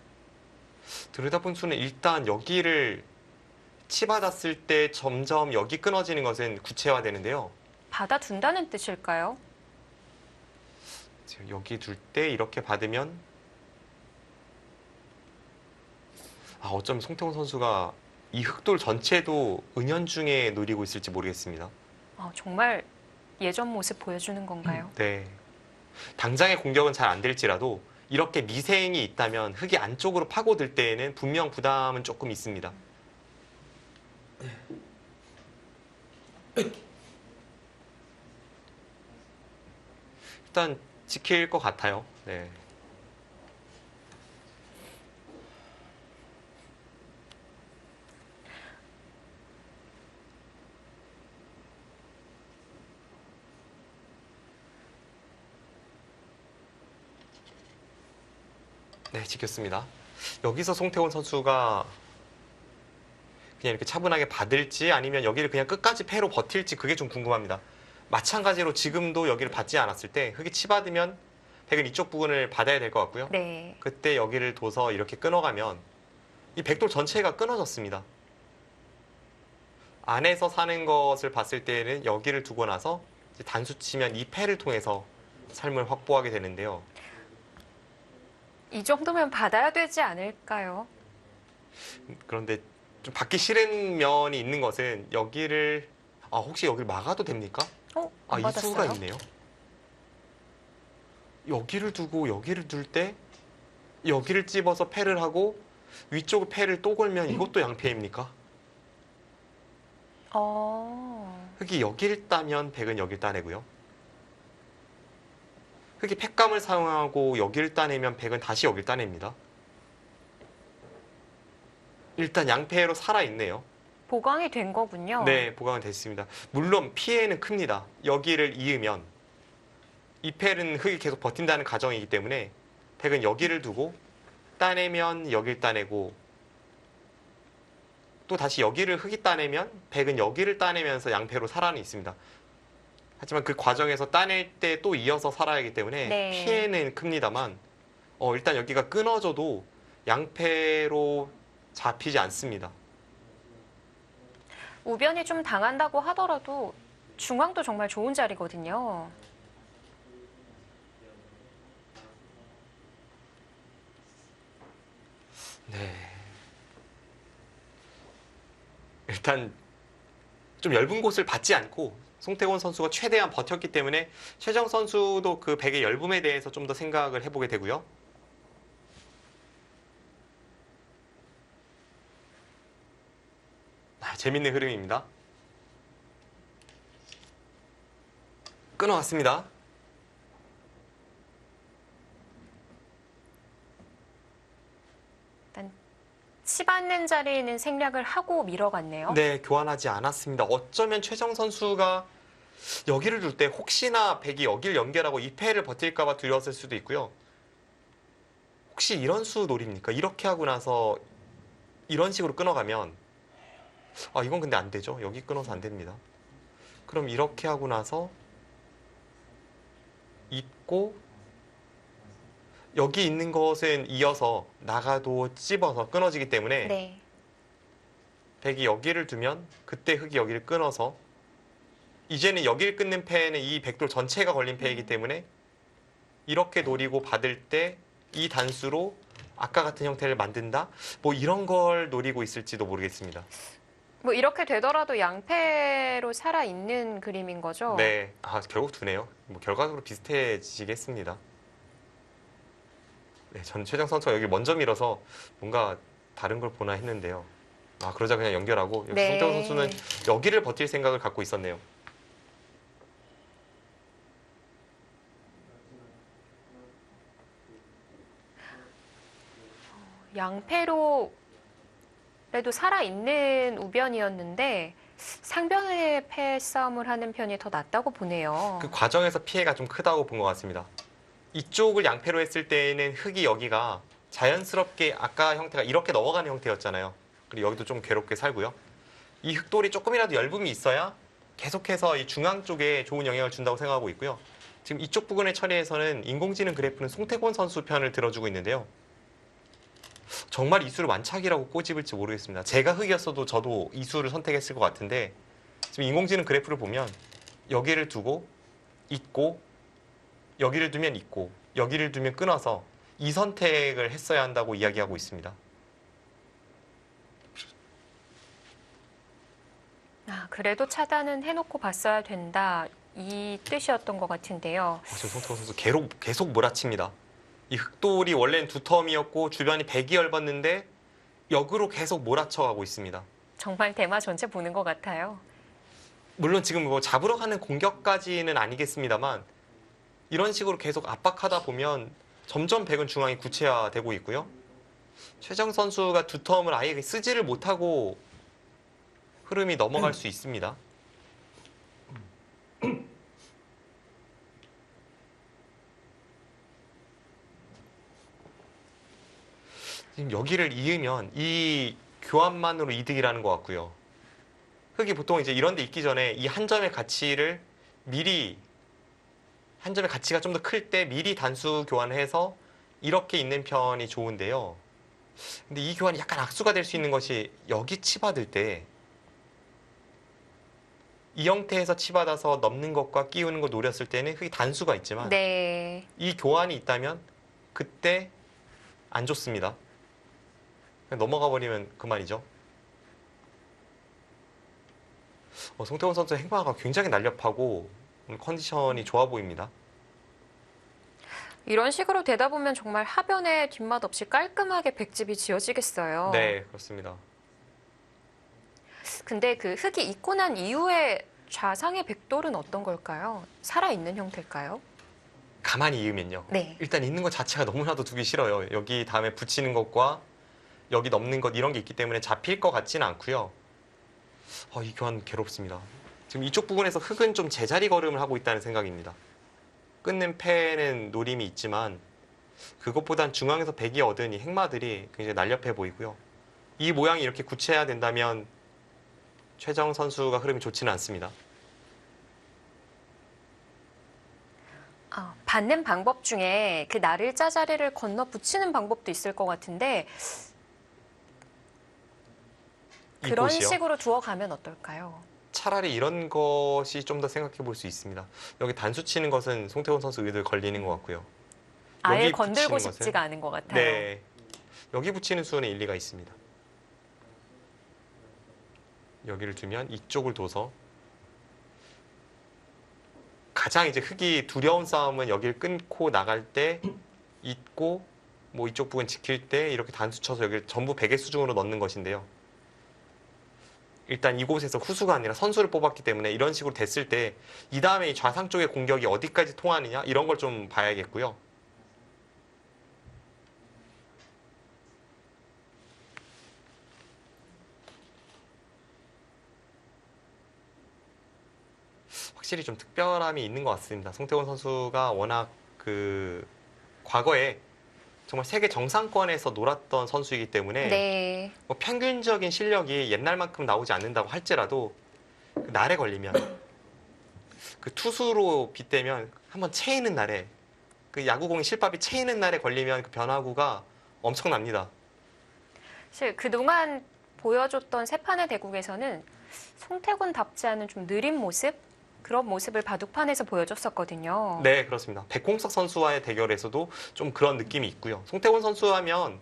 들여다본 수는 일단 여기를 치받았을 때 점점 여기 끊어지는 것은 구체화되는데요. 받아둔다는 뜻일까요? 지금 여기 둘 때 이렇게 받으면 어쩌면 송태곤 선수가 이 흑돌 전체도 은연중에 노리고 있을지 모르겠습니다. 정말 예전 모습 보여주는 건가요? 네. 당장의 공격은 잘 안 될지라도 이렇게 미생이 있다면 흙이 안쪽으로 파고들 때에는 분명 부담은 조금 있습니다. 일단 지킬 것 같아요. 네. 네, 지켰습니다. 여기서 송태곤 선수가 그냥 이렇게 차분하게 받을지 아니면 여기를 그냥 끝까지 패로 버틸지 그게 좀 궁금합니다. 마찬가지로 지금도 여기를 받지 않았을 때 흙이 치받으면 백은 이쪽 부분을 받아야 될 것 같고요. 네. 그때 여기를 둬서 이렇게 끊어가면 이 백돌 전체가 끊어졌습니다. 안에서 사는 것을 봤을 때는 여기를 두고 나서 이제 단수 치면 이 패를 통해서 삶을 확보하게 되는데요. 이 정도면 받아야 되지 않을까요? 그런데 좀 받기 싫은 면이 있는 것은 여기를 혹시 여기를 막아도 됩니까? 안 이 수가 받았어요? 있네요. 여기를 두고 여기를 둘 때 여기를 찝어서 패를 하고 위쪽 패를 또 걸면 이것도 양패입니까? 흙이 여기를 따면 백은 여기를 따내고요. 흙이 팩감을 사용하고 여기를 따내면 백은 다시 여기를 따냅니다. 일단 양패로 살아있네요. 보강이 된 거군요. 네, 보강은 됐습니다. 물론 피해는 큽니다. 여기를 이으면 이 패는 흙이 계속 버틴다는 가정이기 때문에 백은 여기를 두고 따내면 여기를 따내고 또 다시 여기를 흙이 따내면 백은 여기를 따내면서 양패로 살아는 있습니다. 하지만 그 과정에서 따낼 때 또 이어서 살아야 하기 때문에 네. 피해는 큽니다만 일단 여기가 끊어져도 양패로 잡히지 않습니다. 우변이 좀 당한다고 하더라도 중앙도 정말 좋은 자리거든요. 네. 일단 좀 얇은 곳을 받지 않고 송태곤 선수가 최대한 버텼기 때문에 최정 선수도 그 백의 얇음에 대해서 좀 더 생각을 해보게 되고요. 재밌는 흐름입니다. 끊어왔습니다. 일단 치받는 자리는 생략을 하고 밀어갔네요. 네, 교환하지 않았습니다. 어쩌면 최정 선수가 여기를 둘 때 혹시나 백이 여기를 연결하고 이 패를 버틸까 봐 두려웠을 수도 있고요. 혹시 이런 수 노립니까? 이렇게 하고 나서 이런 식으로 끊어가면 이건 근데 안 되죠. 여기 끊어서 안 됩니다. 그럼 이렇게 하고 나서 잇고 여기 있는 것은 이어서 나가도 찝어서 끊어지기 때문에 네. 백이 여기를 두면 그때 흑이 여기를 끊어서 이제는 여기를 끊는 패는 이 백돌 전체가 걸린 패이기 때문에 이렇게 노리고 받을 때 이 단수로 아까 같은 형태를 만든다? 뭐 이런 걸 노리고 있을지도 모르겠습니다. 뭐 이렇게 되더라도 양패로 살아있는 그림인 거죠? 네, 결국 두네요. 뭐 결과적으로 비슷해지겠습니다. 네, 전 최정 선수가 여기 먼저 밀어서 뭔가 다른 걸 보나 했는데요. 그러자 그냥 연결하고 여기 네. 송태호 선수는 여기를 버틸 생각을 갖고 있었네요. 양패로 그래도 살아있는 우변이었는데 상변의 패 싸움을 하는 편이 더 낫다고 보네요. 그 과정에서 피해가 좀 크다고 본 것 같습니다. 이쪽을 양패로 했을 때는 흑이 여기가 자연스럽게 아까 형태가 이렇게 넘어가는 형태였잖아요. 그리고 여기도 좀 괴롭게 살고요. 이 흑돌이 조금이라도 엷음이 있어야 계속해서 이 중앙 쪽에 좋은 영향을 준다고 생각하고 있고요. 지금 이쪽 부분의 처리에서는 인공지능 그래프는 송태곤 선수 편을 들어주고 있는데요. 정말 이 수를 완착이라고 꼬집을지 모르겠습니다. 제가 흑이었어도 저도 이 수를 선택했을 것 같은데 지금 인공지능 그래프를 보면 여기를 두고 있고 여기를 두면 있고 여기를 두면 끊어서 이 선택을 했어야 한다고 이야기하고 있습니다. 그래도 차단은 해놓고 봤어야 된다. 이 뜻이었던 것 같은데요. 지금 송태곤 선수 계속 몰아칩니다. 이 흑돌이 원래는 두 텀이었고 주변이 백이 넓었는데 역으로 계속 몰아쳐가고 있습니다. 정말 대마 전체 보는 것 같아요. 물론 지금 뭐 잡으러 가는 공격까지는 아니겠습니다만 이런 식으로 계속 압박하다 보면 점점 백은 중앙이 구체화되고 있고요. 최정 선수가 두 텀을 아예 쓰지를 못하고 흐름이 넘어갈 수 있습니다. 지금 여기를 이으면 이 교환만으로 이득이라는 것 같고요. 흑이 보통 이제 이런 데 있기 전에 이 한 점의 가치를 미리 한 점의 가치가 좀 더 클 때 미리 단수 교환해서 이렇게 있는 편이 좋은데요. 근데 이 교환이 약간 악수가 될 수 있는 것이 여기 치받을 때 이 형태에서 치받아서 넘는 것과 끼우는 거 노렸을 때는 흑이 단수가 있지만 네. 이 교환이 있다면 그때 안 좋습니다. 그냥 넘어가 버리면 그만이죠. 송태곤 선수의 행마가 굉장히 날렵하고 오늘 컨디션이 좋아 보입니다. 이런 식으로 되다 보면 정말 하변에 뒷맛 없이 깔끔하게 백집이 지어지겠어요. 네, 그렇습니다. 근데 그 흑이 있고 난 이후에 좌상의 백돌은 어떤 걸까요? 살아있는 형태일까요? 가만히 이으면요. 네. 일단 있는 것 자체가 너무나도 두기 싫어요. 여기 다음에 붙이는 것과 여기 넘는 것 이런 게 있기 때문에 잡힐 것 같지는 않고요. 이 교환 괴롭습니다. 지금 이쪽 부분에서 흑은 좀 제자리 걸음을 하고 있다는 생각입니다. 끊는 패는 노림이 있지만 그것보단 중앙에서 백이 얻은 이 행마들이 굉장히 날렵해 보이고요. 이 모양이 이렇게 구체해야 된다면 최정 선수가 흐름이 좋지는 않습니다. 받는 방법 중에 그 나를 짜자리를 건너 붙이는 방법도 있을 것 같은데 그런 이곳이요? 식으로 두어가면 어떨까요? 차라리 이런 것이 좀 더 생각해 볼 수 있습니다. 여기 단수 치는 것은 송태곤 선수 의도에 걸리는 것 같고요. 아예 여기 건들고 붙이는 싶지가 것은? 않은 것 같아요. 네, 여기 붙이는 수는 일리가 있습니다. 여기를 두면 이쪽을 둬서 가장 이제 흑이 두려운 싸움은 여기를 끊고 나갈 때 있고 뭐 이쪽 부분 지킬 때 이렇게 단수 쳐서 여기를 전부 백의 수중으로 넣는 것인데요. 일단 이곳에서 후수가 아니라 선수를 뽑았기 때문에 이런 식으로 됐을 때 이 다음에 이 좌상 쪽의 공격이 어디까지 통하느냐 이런 걸 좀 봐야겠고요. 확실히 좀 특별함이 있는 것 같습니다. 송태곤 선수가 워낙 그 과거에 정말 세계 정상권에서 놀았던 선수이기 때문에 네. 뭐 평균적인 실력이 옛날만큼 나오지 않는다고 할지라도 그 날에 걸리면 그 투수로 빗대면 한번 채이는 날에 그 야구공이 실밥이 채이는 날에 걸리면 그 변화구가 엄청납니다. 사실 그동안 보여줬던 세 판의 대국에서는 송태곤답지 않은 좀 느린 모습? 그런 모습을 바둑판에서 보여줬었거든요. 네, 그렇습니다. 백홍석 선수와의 대결에서도 좀 그런 느낌이 있고요. 송태곤 선수 하면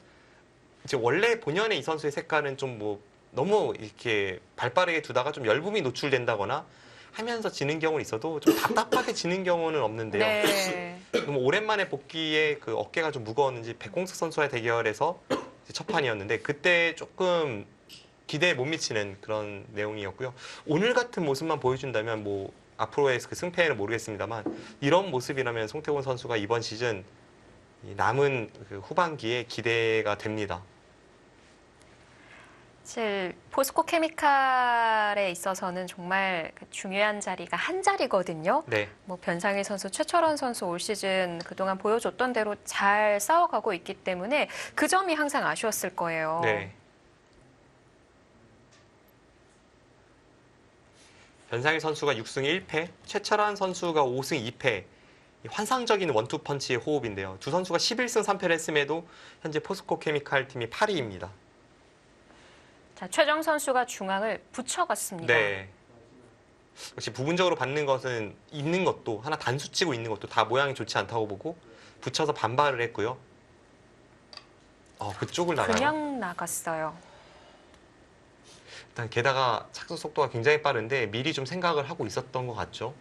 이제 원래 본연의 이 선수의 색깔은 좀 뭐 너무 이렇게 발빠르게 두다가 좀 열붐이 노출된다거나 하면서 지는 경우는 있어도 좀 답답하게 지는 경우는 없는데요. 네. 너무 오랜만에 복귀에 그 어깨가 좀 무거웠는지 백홍석 선수와의 대결에서 이제 첫 판이었는데 그때 조금 기대에 못 미치는 그런 내용이었고요. 오늘 같은 모습만 보여준다면 뭐 앞으로의 그 승패는 모르겠습니다만 이런 모습이라면 송태곤 선수가 이번 시즌 이 남은 그 후반기에 기대가 됩니다. 사실 포스코 케미칼에 있어서는 정말 그 중요한 자리가 한 자리거든요. 네, 뭐 변상일 선수, 최철원 선수 올 시즌 그동안 보여줬던 대로 잘 싸워가고 있기 때문에 그 점이 항상 아쉬웠을 거예요. 네. 변상일 선수가 6승 1패, 최철환 선수가 5승 2패. 환상적인 원투 펀치의 호흡인데요. 두 선수가 11승 3패를 했음에도 현재 포스코 케미칼 팀이 8위입니다. 자, 최정 선수가 중앙을 붙여갔습니다. 네. 역시 부분적으로 받는 것은 있는 것도 하나 단수 치고 있는 것도 다 모양이 좋지 않다고 보고 붙여서 반발을 했고요. 그쪽을 나가요. 그냥 나갔어요. 일단 게다가 착수 속도가 굉장히 빠른데 미리 좀 생각을 하고 있었던 것 같죠.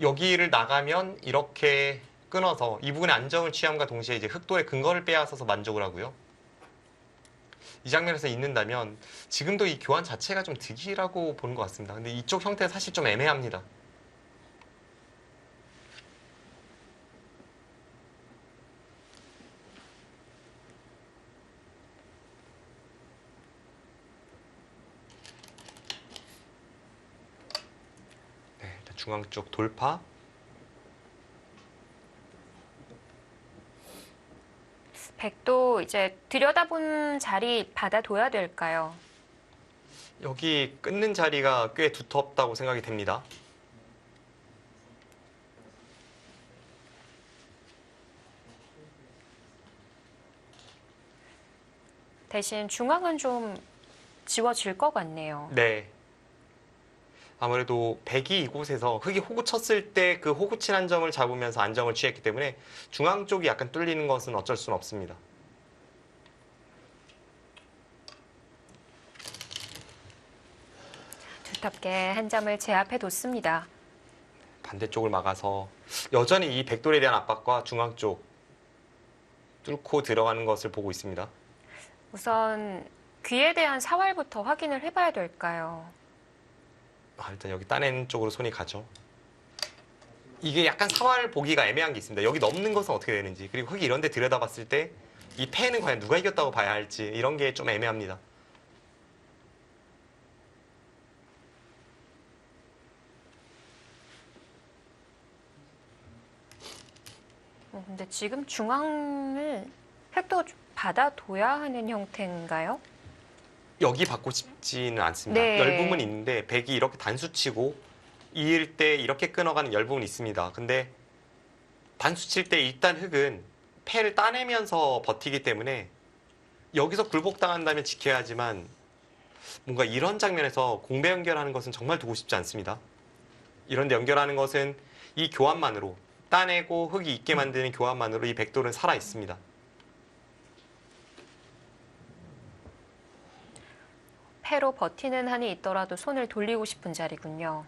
여기를 나가면 이렇게 끊어서 이 부분에 안정을 취함과 동시에 이제 흑돌의 근거를 빼앗아서 만족을 하고요. 이 장면에서 있는다면 지금도 이 교환 자체가 좀 득이라고 보는 것 같습니다. 근데 이쪽 형태는 사실 좀 애매합니다. 네, 일단 중앙 쪽 돌파. 백도 이제 들여다본 자리 받아둬야 될까요? 여기 끊는 자리가 꽤 두텁다고 생각이 됩니다. 대신 중앙은 좀 지워질 것 같네요. 네. 아무래도 백이 이곳에서 흙이 호구 쳤을 때 그 호구 친 한 점을 잡으면서 안정을 취했기 때문에 중앙 쪽이 약간 뚫리는 것은 어쩔 수는 없습니다. 두텁게 한 점을 제압해 뒀습니다. 반대쪽을 막아서 여전히 이 백돌에 대한 압박과 중앙 쪽 뚫고 들어가는 것을 보고 있습니다. 우선 귀에 대한 사활부터 확인을 해봐야 될까요? 일단 여기 따낸 쪽으로 손이 가죠. 이게 약간 사활 보기가 애매한 게 있습니다. 여기 넘는 것은 어떻게 되는지 그리고 흙이 이런 데 들여다봤을 때 이 패는 과연 누가 이겼다고 봐야 할지 이런 게 좀 애매합니다. 근데 지금 중앙을 획도 받아둬야 하는 형태인가요? 여기 받고 싶지는 않습니다. 네. 열붐은 있는데 백이 이렇게 단수치고 이을 때 이렇게 끊어가는 열붐은 있습니다. 근데 단수칠 때 일단 흙은 패를 따내면서 버티기 때문에 여기서 굴복당한다면 지켜야 하지만 뭔가 이런 장면에서 공배 연결하는 것은 정말 두고 싶지 않습니다. 이런데 연결하는 것은 이 교환만으로 따내고 흙이 있게 만드는 교환만으로 이 백돌은 살아 있습니다. 패로 버티는 한이 있더라도 손을 돌리고 싶은 자리군요.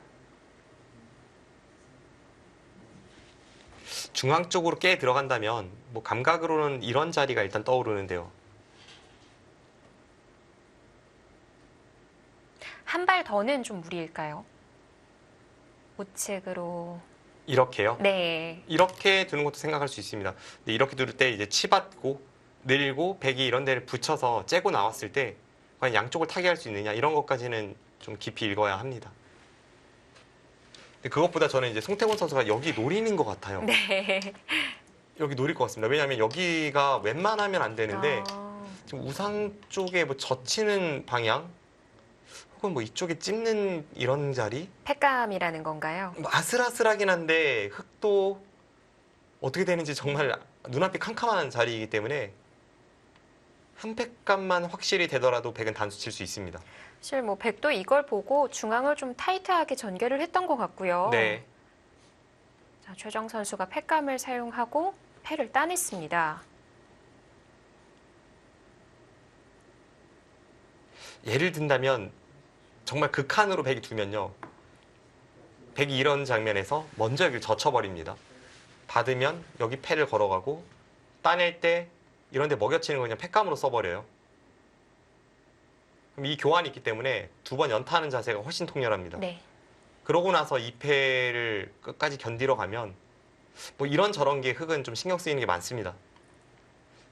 중앙 쪽으로 깨 들어간다면 뭐 감각으로는 이런 자리가 일단 떠오르는데요. 한 발 더는 좀 무리일까요? 우측으로. 이렇게요. 네. 이렇게 두는 것도 생각할 수 있습니다. 근데 이렇게 두를 때 이제 치받고 늘고 백이 이런 데를 붙여서 째고 나왔을 때 과연 양쪽을 타개할 수 있느냐 이런 것까지는 좀 깊이 읽어야 합니다. 근데 그것보다 저는 이제 송태곤 선수가 여기 노리는 것 같아요. 네. 여기 노릴 것 같습니다. 왜냐하면 여기가 웬만하면 안 되는데 아, 지금 우상 쪽에 뭐 젖히는 방향 혹은 뭐 이쪽에 찝는 이런 자리 팩감이라는 건가요? 뭐 아슬아슬하긴 한데 흙도 어떻게 되는지 정말 눈앞이 캄캄한 자리이기 때문에 한 팩감만 확실히 되더라도 백은 단수 칠 수 있습니다. 사실 뭐 백도 이걸 보고 중앙을 좀 타이트하게 전개를 했던 것 같고요. 네. 자, 최정 선수가 팩감을 사용하고 패를 따냈습니다. 예를 든다면 정말 극한으로 백이 두면요. 백이 이런 장면에서 먼저 여기를 젖혀버립니다. 받으면 여기 패를 걸어가고 따낼 때 이런 데 먹여치는 거 그냥 팩감으로 써버려요. 그럼 이 교환이 있기 때문에 두 번 연타하는 자세가 훨씬 통렬합니다. 네. 그러고 나서 이 패를 끝까지 견디러 가면 뭐 이런저런 게 흙은 좀 신경 쓰이는 게 많습니다.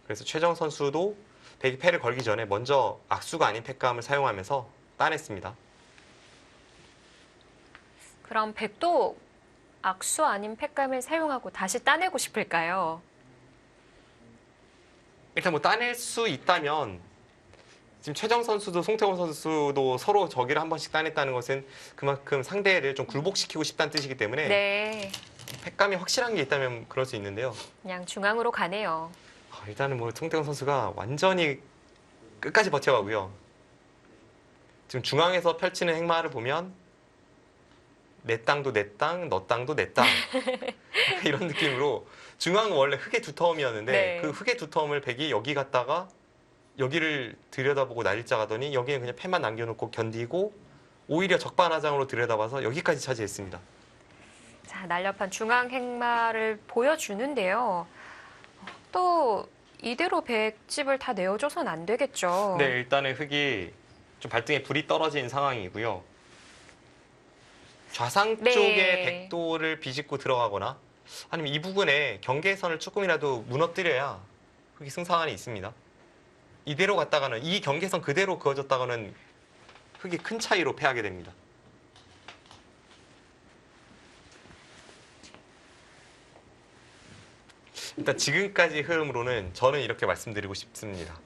그래서 최정 선수도 백이 패를 걸기 전에 먼저 악수가 아닌 팩감을 사용하면서 따냈습니다. 그럼 백도 악수 아닌 팩감을 사용하고 다시 따내고 싶을까요? 일단 뭐 따낼 수 있다면 지금 최정 선수도 송태곤 선수도 서로 저기를 한 번씩 따냈다는 것은 그만큼 상대를 좀 굴복시키고 싶다는 뜻이기 때문에 네. 팩감이 확실한 게 있다면 그럴 수 있는데요. 그냥 중앙으로 가네요. 일단은 뭐 송태곤 선수가 완전히 끝까지 버텨가고요. 지금 중앙에서 펼치는 행마를 보면 내 땅도 내 땅, 너 땅도 내 땅. 이런 느낌으로 중앙은 원래 흙의 두터움이었는데 네. 그 흙의 두터움을 백이 여기 갔다가 여기를 들여다보고 날짜 가더니 여기는 그냥 패만 남겨놓고 견디고 오히려 적반하장으로 들여다봐서 여기까지 차지했습니다. 자, 날렵한 중앙 행마를 보여주는데요. 또 이대로 백집을 다 내어줘선 안 되겠죠. 네, 일단은 흙이 좀 발등에 불이 떨어진 상황이고요. 좌상 네. 쪽에 백도를 비집고 들어가거나 아니면 이 부분에 경계선을 조금이라도 무너뜨려야 흙이 승산이 있습니다. 이대로 갔다가는 이 경계선 그대로 그어졌다가는 흙이 큰 차이로 패하게 됩니다. 일단 지금까지 흐름으로는 저는 이렇게 말씀드리고 싶습니다.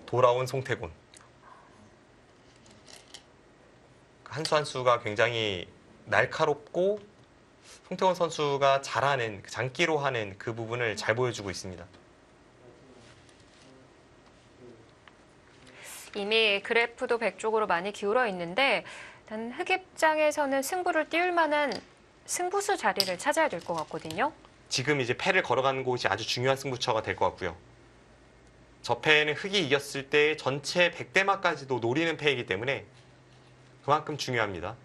돌아온 송태곤. 한 수 한 수가 굉장히 날카롭고 송태곤 선수가 잘하는 장기로 하는 그 부분을 잘 보여주고 있습니다. 이미 그래프도 백 쪽으로 많이 기울어 있는데 일단 흑 입장에서는 승부를 띄울 만한 승부수 자리를 찾아야 될 것 같거든요. 지금 이제 패를 걸어가는 곳이 아주 중요한 승부처가 될 것 같고요. 저 패는 흑이 이겼을 때 전체 100대마까지도 노리는 패이기 때문에 그만큼 중요합니다.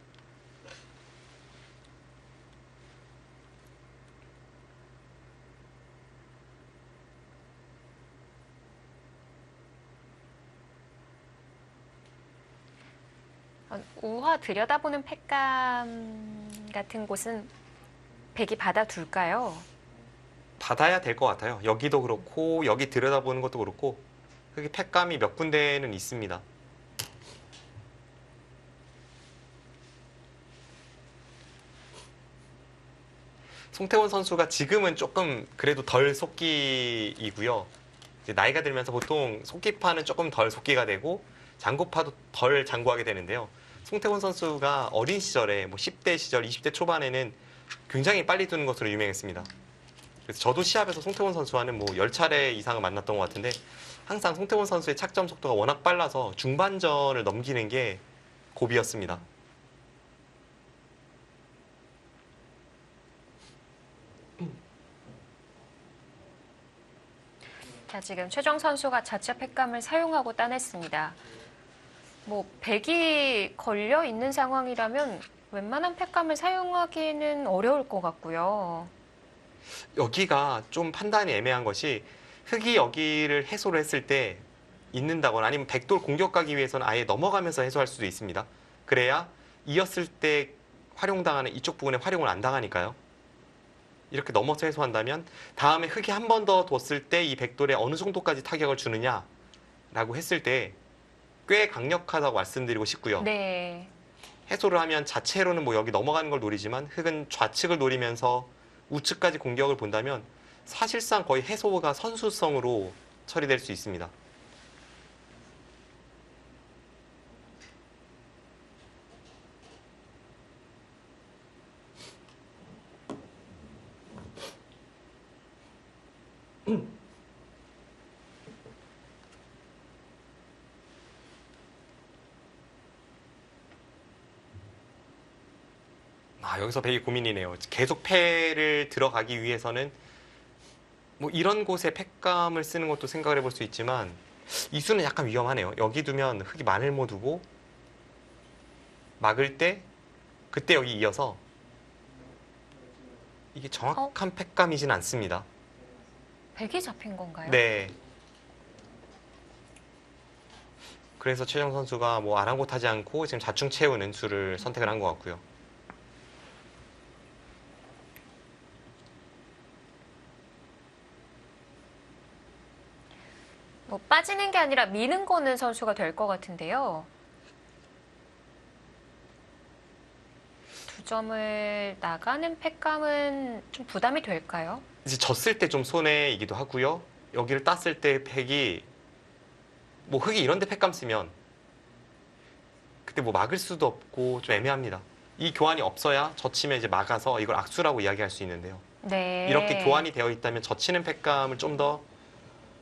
우화 들여다보는 팩감 같은 곳은 백이 받아둘까요? 받아야 될 것 같아요. 여기도 그렇고 여기 들여다보는 것도 그렇고 흑이 팩감이 몇 군데는 있습니다. 송태곤 선수가 지금은 조금 그래도 덜 속기이고요. 이제 나이가 들면서 보통 속기파는 조금 덜 속기가 되고 장구파도 덜 장구하게 되는데요. 송태곤 선수가 어린 시절에 뭐 10대 시절, 20대 초반에는 굉장히 빨리 두는 것으로 유명했습니다. 그래서 저도 시합에서 송태곤 선수와는 뭐 10차례 이상을 만났던 것 같은데 항상 송태곤 선수의 착점 속도가 워낙 빨라서 중반전을 넘기는 게 고비였습니다. 자, 지금 최정 선수가 자체 팩감을 사용하고 따냈습니다. 뭐 백이 걸려 있는 상황이라면 웬만한 팩감을 사용하기는 어려울 것 같고요. 여기가 좀 판단이 애매한 것이 흑이 여기를 해소를 했을 때 있는다거나 아니면 백돌 공격 가기 위해서는 아예 넘어가면서 해소할 수도 있습니다. 그래야 이었을 때 활용당하는 이쪽 부분에 활용을 안 당하니까요. 이렇게 넘어서 해소한다면 다음에 흙이 한 번 더 뒀을 때 이 백돌에 어느 정도까지 타격을 주느냐라고 했을 때 꽤 강력하다고 말씀드리고 싶고요. 네. 해소를 하면 자체로는 뭐 여기 넘어가는 걸 노리지만 흙은 좌측을 노리면서 우측까지 공격을 본다면 사실상 거의 해소가 선수성으로 처리될 수 있습니다. 여기서 되게 고민이네요. 계속 패를 들어가기 위해서는 뭐 이런 곳에 팩감을 쓰는 것도 생각을 해볼 수 있지만 이 수는 약간 위험하네요. 여기 두면 흙이 많을 못 두고 막을 때 그때 여기 이어서 이게 정확한 팩감이진 않습니다. 백이 잡힌 건가요? 네. 그래서 최정 선수가 뭐 아랑곳하지 않고 지금 자충 채우는 수를 선택을 한 것 같고요. 뭐 빠지는 게 아니라 미는 거는 선수가 될 것 같은데요. 두 점을 나가는 팩감은 좀 부담이 될까요? 이제 졌을 때 좀 손해이기도 하고요. 여기를 땄을 때 팩이 뭐 흙이 이런 데 팩감 쓰면 그때 뭐 막을 수도 없고 좀 애매합니다. 이 교환이 없어야 젖히면 이제 막아서 이걸 악수라고 이야기할 수 있는데요. 네. 이렇게 교환이 되어 있다면 젖히는 팩감을 좀 더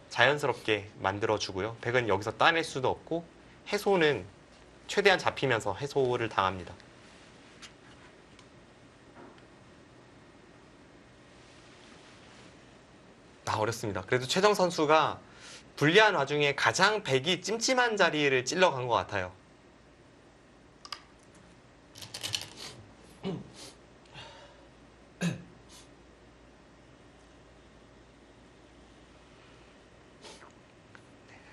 자연스럽게 만들어주고요. 백은 여기서 따낼 수도 없고 해소는 최대한 잡히면서 해소를 당합니다. 어렵습니다. 그래도 최정 선수가 불리한 와중에 가장 백이 찜찜한 자리를 찔러간 것 같아요.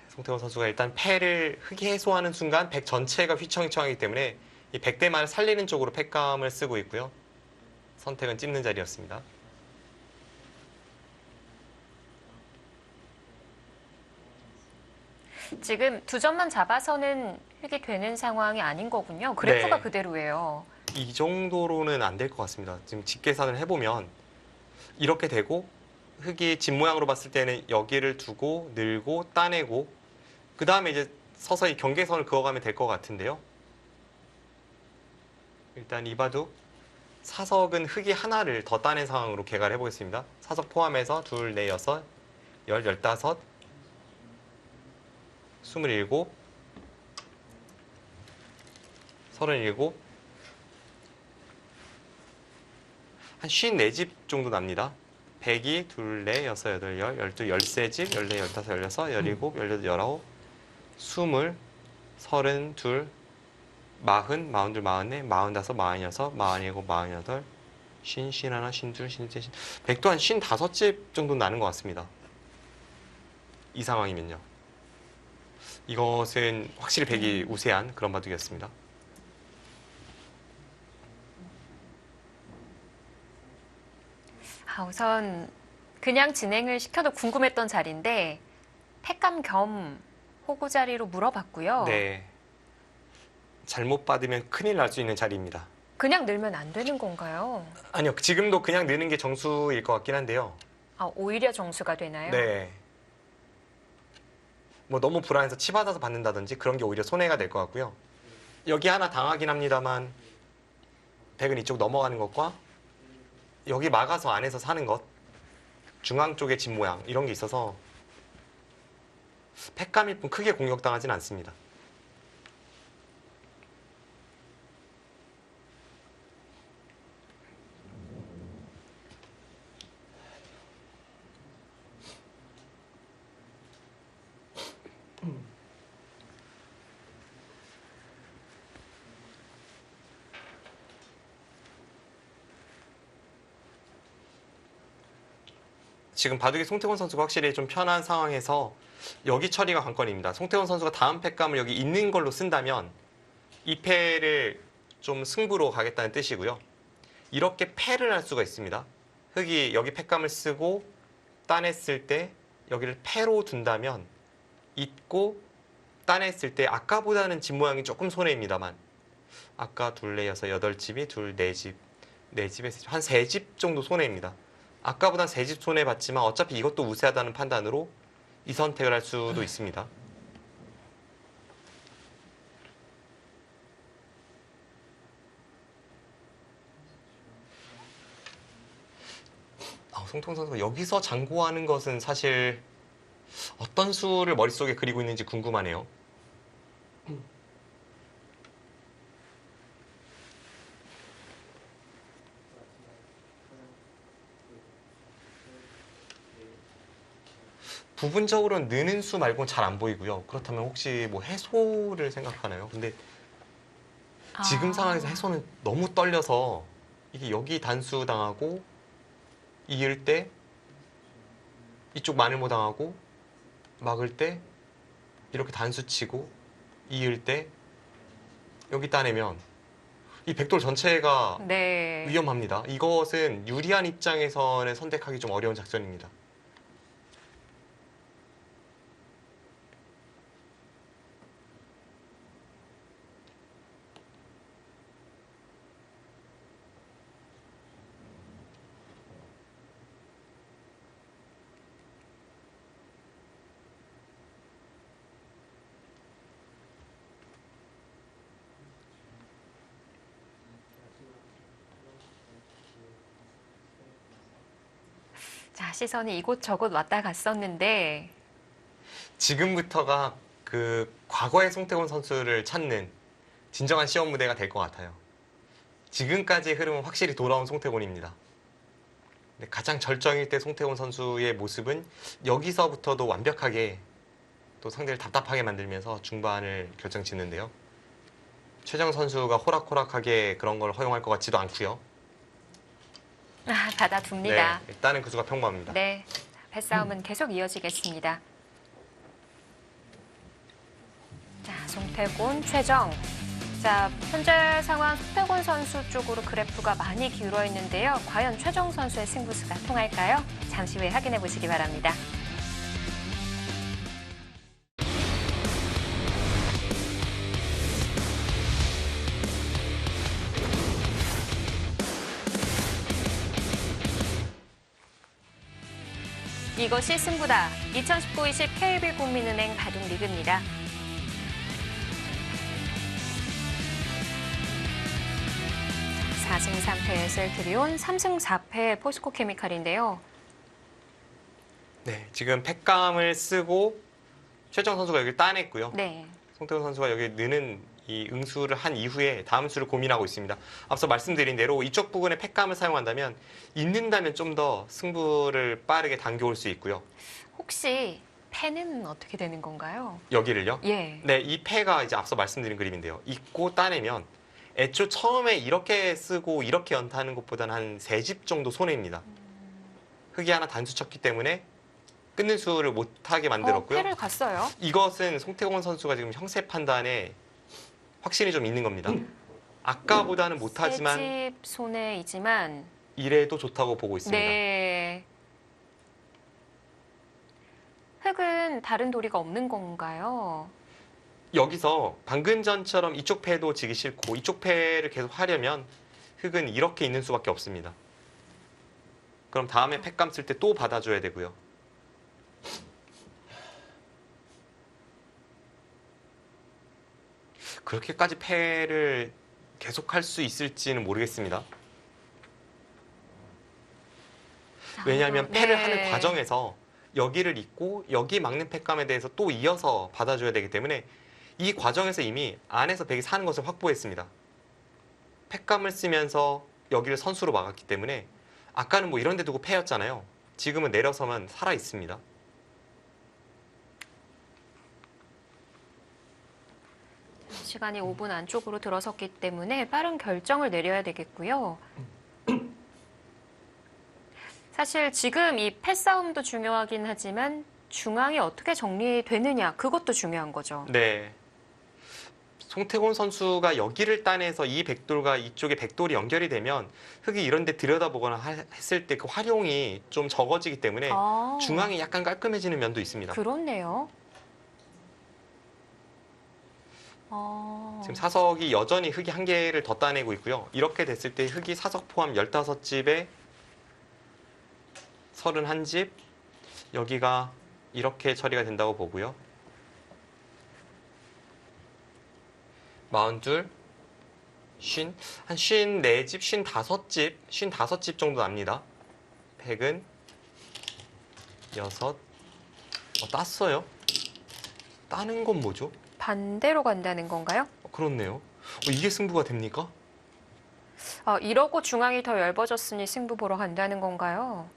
송태원 선수가 일단 패를 흙이 해소하는 순간 백 전체가 휘청휘청하기 때문에 이 백대만을 살리는 쪽으로 팩감을 쓰고 있고요. 선택은 찝는 자리였습니다. 지금 두 점만 잡아서는 흙이 되는 상황이 아닌 거군요. 그래프가 네. 그대로예요. 이 정도로는 안 될 것 같습니다. 지금 집 계산을 해보면 이렇게 되고 흙이 집 모양으로 봤을 때는 여기를 두고 늘고 따내고 그 다음에 이제 서서히 경계선을 그어가면 될 것 같은데요. 일단 이바둑 사석은 흙이 하나를 더 따낸 상황으로 개가를 해보겠습니다. 사석 포함해서 둘, 넷, 여섯, 열, 열다섯, 27, 37, 한 54집 정도 납니다. 100이 둘, 넷, 여섯, 여덟, 열, 열두, 13집, 14, 15, 16, 17, 18, 19, 20, 32, 40, 42, 44, 45, 46, 47, 48, 쉰 하나, 쉰둘, 쉰셋, 백도 한 55집 정도 나는 것 같습니다. 이 상황이면요. 이것은 확실히 백이 우세한 그런 바둑이었습니다. 우선 그냥 진행을 시켜도 궁금했던 자리인데 팩감 겸 호구 자리로 물어봤고요. 네. 잘못 받으면 큰일 날 수 있는 자리입니다. 그냥 늘면 안 되는 건가요? 아니요, 지금도 그냥 느는 게 정수일 것 같긴 한데요. 오히려 정수가 되나요? 네. 뭐 너무 불안해서 치받아서 받는다든지 그런 게 오히려 손해가 될 것 같고요. 여기 하나 당하긴 합니다만 백은 이쪽 넘어가는 것과 여기 막아서 안에서 사는 것, 중앙 쪽의 집 모양 이런 게 있어서 팩감일 뿐 크게 공격당하진 않습니다. 지금 바둑의 송태곤 선수가 확실히 좀 편한 상황에서 여기 처리가 관건입니다. 송태곤 선수가 다음 팩감을 여기 있는 걸로 쓴다면 이 패를 좀 승부로 가겠다는 뜻이고요. 이렇게 패를 할 수가 있습니다. 흑이 여기 패감을 쓰고 따냈을 때 여기를 패로 둔다면 잊고 따냈을 때 아까보다는 집 모양이 조금 손해입니다만 아까 둘레 여섯 여덟 집이 둘 네 집, 네 집에서 한 세 집 정도 손해입니다. 아까보단 세 집 손해 봤지만 어차피 이것도 우세하다는 판단으로 이 선택을 할 수도 있습니다. 송태곤 선수가 여기서 장고하는 것은 사실 어떤 수를 머릿속에 그리고 있는지 궁금하네요. 부분적으로는 느는 수 말고는 잘 안 보이고요. 그렇다면 혹시 뭐 해소를 생각하나요? 근데 지금 상황에서 해소는 너무 떨려서 이게 여기 단수 당하고 이을 때 이쪽 마늘모 당하고 막을 때 이렇게 단수 치고 이을 때 여기 따내면 이 백돌 전체가 네. 위험합니다. 이것은 유리한 입장에서는 선택하기 좀 어려운 작전입니다. 자, 시선이 이곳저곳 왔다 갔었는데 지금부터가 그 과거의 송태곤 선수를 찾는 진정한 시험 무대가 될 것 같아요. 지금까지의 흐름은 확실히 돌아온 송태곤입니다. 근데 가장 절정일 때 송태곤 선수의 모습은 여기서부터도 완벽하게 또 상대를 답답하게 만들면서 중반을 결정짓는데요. 최정 선수가 호락호락하게 그런 걸 허용할 것 같지도 않고요. 받아둡니다. 네, 일단은 그 수가 평범합니다. 네. 패싸움은 계속 이어지겠습니다. 자, 송태곤, 최정. 자, 현재 상황 송태곤 선수 쪽으로 그래프가 많이 기울어 있는데요. 과연 최정 선수의 승부수가 통할까요? 잠시 후에 확인해 보시기 바랍니다. 이것이 승부다. 2019-20 KB국민은행 바둑리그입니다. 자, 4승 3패 셀트리온, 3승 4패 포스코 케미칼인데요. 네, 지금 팩감을 쓰고 최정 선수가 여기를 따냈고요. 네. 송태곤 선수가 여기 느는 이 응수를 한 이후에 다음 수를 고민하고 있습니다. 앞서 말씀드린 대로 이쪽 부분에 팩감을 사용한다면 잊는다면 좀 더 승부를 빠르게 당겨올 수 있고요. 혹시 패는 어떻게 되는 건가요? 여기를요? 예. 네, 이 패가 이제 앞서 말씀드린 그림인데요. 잊고 따내면 애초 처음에 이렇게 쓰고 이렇게 연타하는 것보다는 한 3집 정도 손해입니다. 흑이 하나 단수 쳤기 때문에 끊는 수를 못하게 만들었고요. 패를 갔어요. 이것은 송태곤 선수가 지금 형세 판단에 확신이 좀 있는 겁니다. 아까보다는 못하지만 세집 손해이지만 이래도 좋다고 보고 있습니다. 네. 흑은 다른 도리가 없는 건가요? 여기서 방금 전처럼 이쪽 패도 지기 싫고 이쪽 패를 계속 하려면 흑은 이렇게 있는 수밖에 없습니다. 그럼 다음에 패감 쓸 때 또 받아줘야 되고요. 그렇게까지 패를 계속할 수 있을지는 모르겠습니다. 왜냐하면 패를 네. 하는 과정에서 여기를 잊고 여기 막는 패감에 대해서 또 이어서 받아줘야 되기 때문에 이 과정에서 이미 안에서 백이 사는 것을 확보했습니다. 패감을 쓰면서 여기를 선수로 막았기 때문에 아까는 뭐 이런 데 두고 패였잖아요. 지금은 내려서만 살아 있습니다. 시간이 5분 안쪽으로 들어섰기 때문에 빠른 결정을 내려야 되겠고요. 사실 지금 이 패싸움도 중요하긴 하지만 중앙이 어떻게 정리되느냐 그것도 중요한 거죠. 네. 송태곤 선수가 여기를 따내서 이 백돌과 이쪽에 백돌이 연결이 되면 흙이 이런 데 들여다보거나 했을 때 그 활용이 좀 적어지기 때문에 아, 중앙이 약간 깔끔해지는 면도 있습니다. 그렇네요. 아, 지금 사석이 여전히 흙이 한 개를 더 따내고 있고요. 이렇게 됐을 때 흙이 사석 포함 15집에 31집, 여기가 이렇게 처리가 된다고 보고요. 42, 한 54집, 55집, 55집 정도 납니다. 100은 6, 땄어요. 따는 건 뭐죠? 반대로 간다는 건가요? 그렇네요. 이게 승부가 됩니까? 이러고 중앙이 더 얇아졌으니 승부 보러 간다는 건가요?